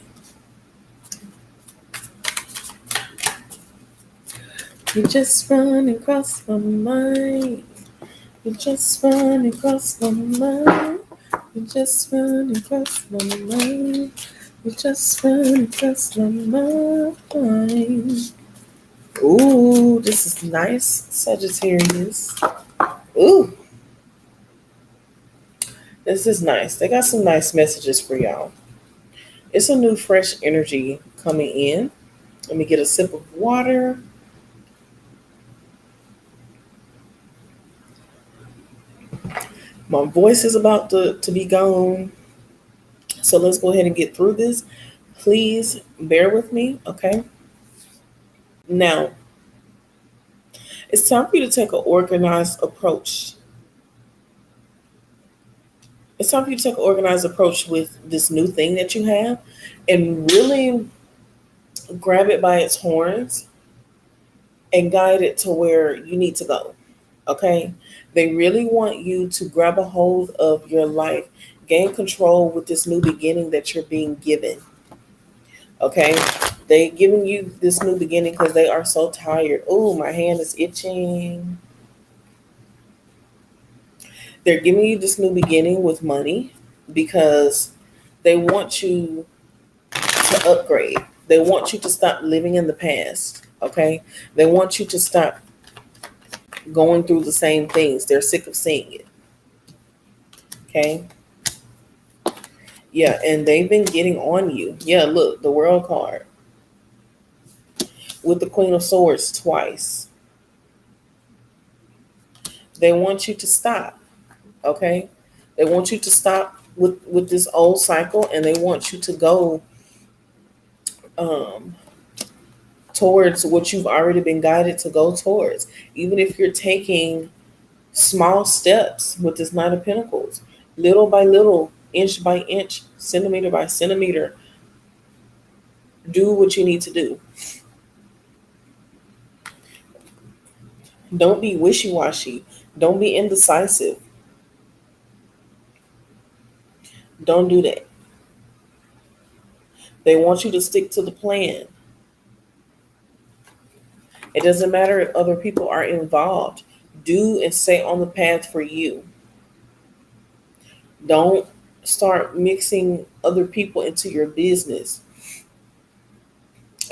You just run across my mind. You just run across my mind. You just run across my mind. You just run across my mind. Ooh, this is nice, Sagittarius. Ooh, this is nice. They got some nice messages for y'all. It's a new, fresh energy coming in. Let me get a sip of water. My voice is about to be gone. So let's go ahead and get through this. Please bear with me, okay? Now, it's time for you to take an organized approach. It's time for you to take an organized approach with this new thing that you have and really grab it by its horns and guide it to where you need to go. Okay? They really want you to grab a hold of your life, gain control with this new beginning that you're being given. Okay? They giving you this new beginning because they are so tired. Oh, my hand is itching. They're giving you this new beginning with money because they want you to upgrade. They want you to stop living in the past. Okay? They want you to stop going through the same things. They're sick of seeing it. Okay? Yeah, and they've been getting on you. Yeah, look, the World card with the Queen of Swords twice. They want you to stop. Okay? They want you to stop with this old cycle, and they want you to go um towards what you've already been guided to go towards. Even if you're taking small steps with this Nine of Pentacles, little by little, inch by inch, centimeter by centimeter, do what you need to do. Don't be wishy-washy. Don't be indecisive. Don't do that. They want you to stick to the plan. It doesn't matter if other people are involved. Do and stay on the path for you. Don't start mixing other people into your business.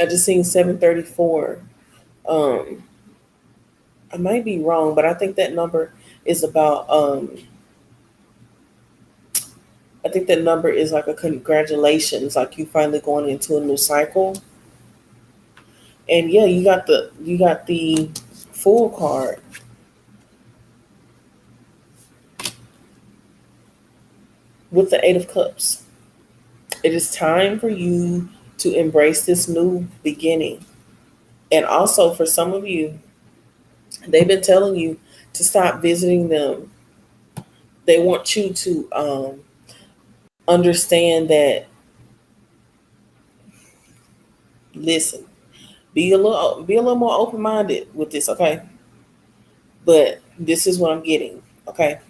I just seen 734. I might be wrong, but I think that number is about I think that number is like a congratulations, like you finally going into a new cycle. And yeah, you got the Fool card. With the Eight of Cups. It is time for you to embrace this new beginning. And also for some of you, they've been telling you to stop visiting them. They want you to understand that, listen, be a little more open-minded with this, okay? But this is what I'm getting, okay?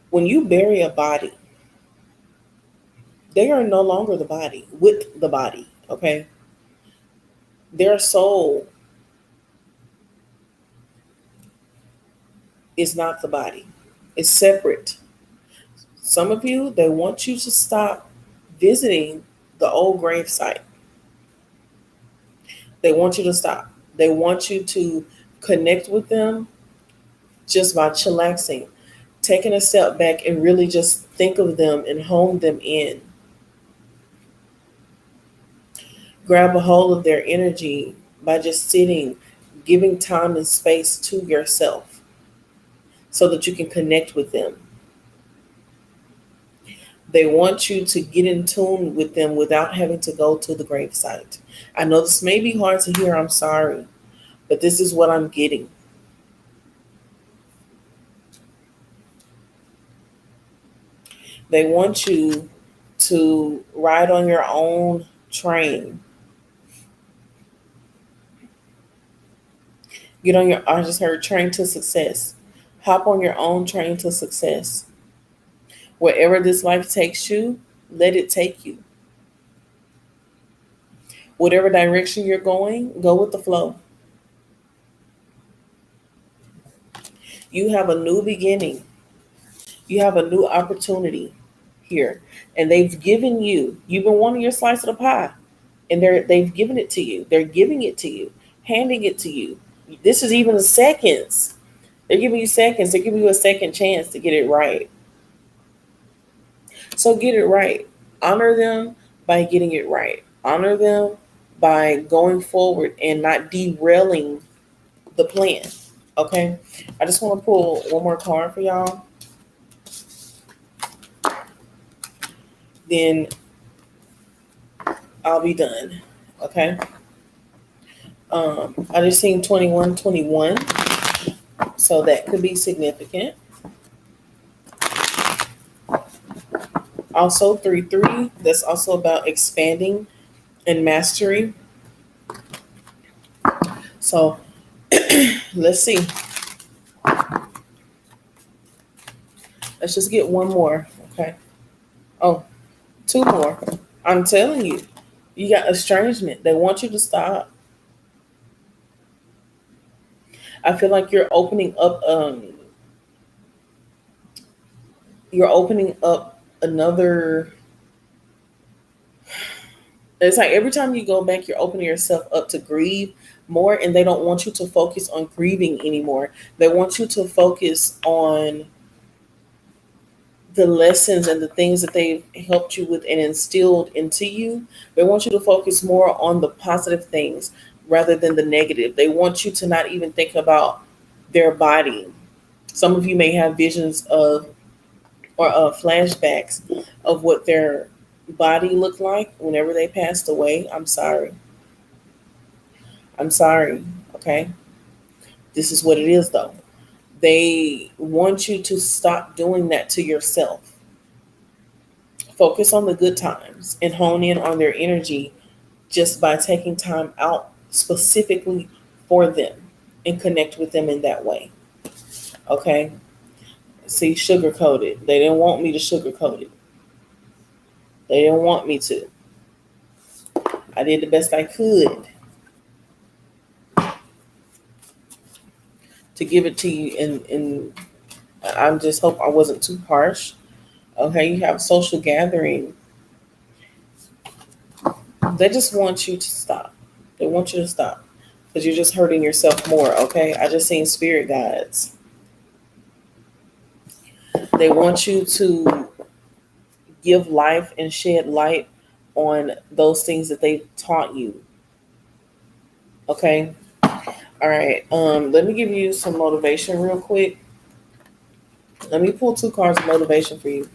When you bury a body, they are no longer the body with the body, okay? Their soul is not the body. It's separate. Some of you, they want you to stop visiting the old grave site. They want you to stop. They want you to connect with them just by chillaxing, taking a step back and really just think of them and hone them in. Grab a hold of their energy by just sitting, giving time and space to yourself so that you can connect with them. They want you to get in tune with them without having to go to the gravesite. I know this may be hard to hear, I'm sorry, but this is what I'm getting. They want you to ride on your own train. Get on your, I just heard train to success. Hop on your own train to success. Wherever this life takes you, let it take you. Whatever direction you're going, go with the flow. You have a new beginning. You have a new opportunity here. And they've given you, you've been wanting your slice of the pie. And they've given it to you. They're giving it to you, handing it to you. This is even seconds. They're giving you seconds. They're giving you a second chance to get it right. So get it right. Honor them by getting it right. Honor them by going forward and not derailing the plan. Okay? I just want to pull one more card for y'all. Then I'll be done. Okay? I just seen 2121. So that could be significant. Also 3-3. That's also about expanding and mastery. So let's see. Let's just get one more. Okay. Oh, two more. I'm telling you, you got estrangement. They want you to stop. I feel like you're opening up another. It's like every time you go back, you're opening yourself up to grieve more, and they don't want you to focus on grieving anymore. They want you to focus on the lessons and the things that they've helped you with and instilled into you. They want you to focus more on the positive things rather than the negative. They want you to not even think about their body. Some of you may have visions of or flashbacks of what their body looked like whenever they passed away. I'm sorry. I'm sorry. Okay. This is what it is, though. They want you to stop doing that to yourself. Focus on the good times and hone in on their energy just by taking time out specifically for them and connect with them in that way. Okay? See, sugar coated. They didn't want me to sugarcoat it. They didn't want me to. I did the best I could to give it to you, and I just hope I wasn't too harsh. Okay, you have a social gathering. They just want you to stop. They want you to stop because you're just hurting yourself more. Okay, I just seen spirit guides. They want you to give life and shed light on those things that they've taught you. Okay. All right. Let me give you some motivation real quick. Let me pull two cards of motivation for you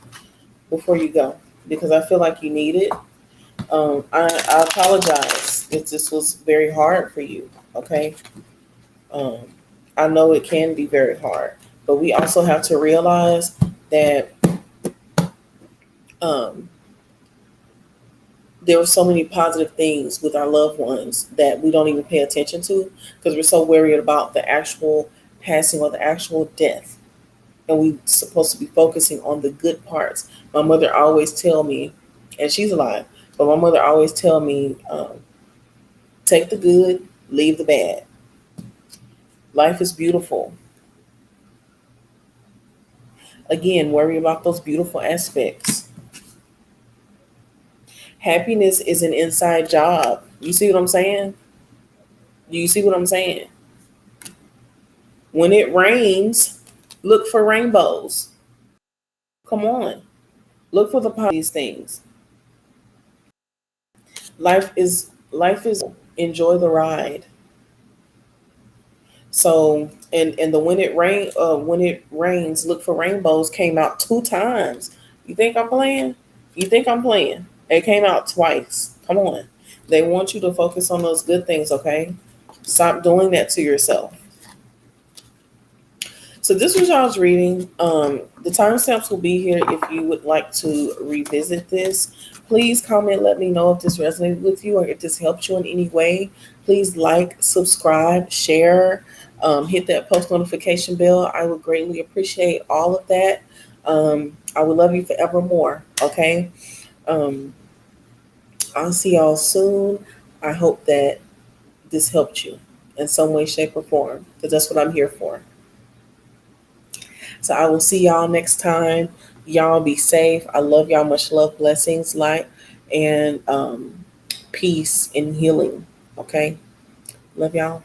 before you go, because I feel like you need it. I apologize if this was very hard for you. Okay. I know it can be very hard, but we also have to realize that there were so many positive things with our loved ones that we don't even pay attention to because we're so worried about the actual passing or the actual death. And we're supposed to be focusing on the good parts. My mother always tell me, and she's alive, but my mother always tell me, take the good, leave the bad. Life is beautiful. Again, worry about those beautiful aspects. Happiness is an inside job. You see what I'm saying? Do you see what I'm saying? When it rains, look for rainbows. Come on. Look for the positive things. Life is enjoy the ride. So and the when it rains, look for rainbows came out 2 times. You think I'm playing? You think I'm playing? It came out twice. Come on. They want you to focus on those good things, okay? Stop doing that to yourself. So this was y'all's reading. The timestamps will be here if you would like to revisit this. Please comment, let me know if this resonated with you or if this helped you in any way. Please like, subscribe, share, hit that post notification bell. I would greatly appreciate all of that. I would love you forevermore. Okay. I'll see y'all soon. I hope that this helped you in some way, shape, or form, because that's what I'm here for. So I will see y'all next time. Y'all be safe. I love y'all. Much love, blessings, light, and peace and healing. Okay. Love y'all.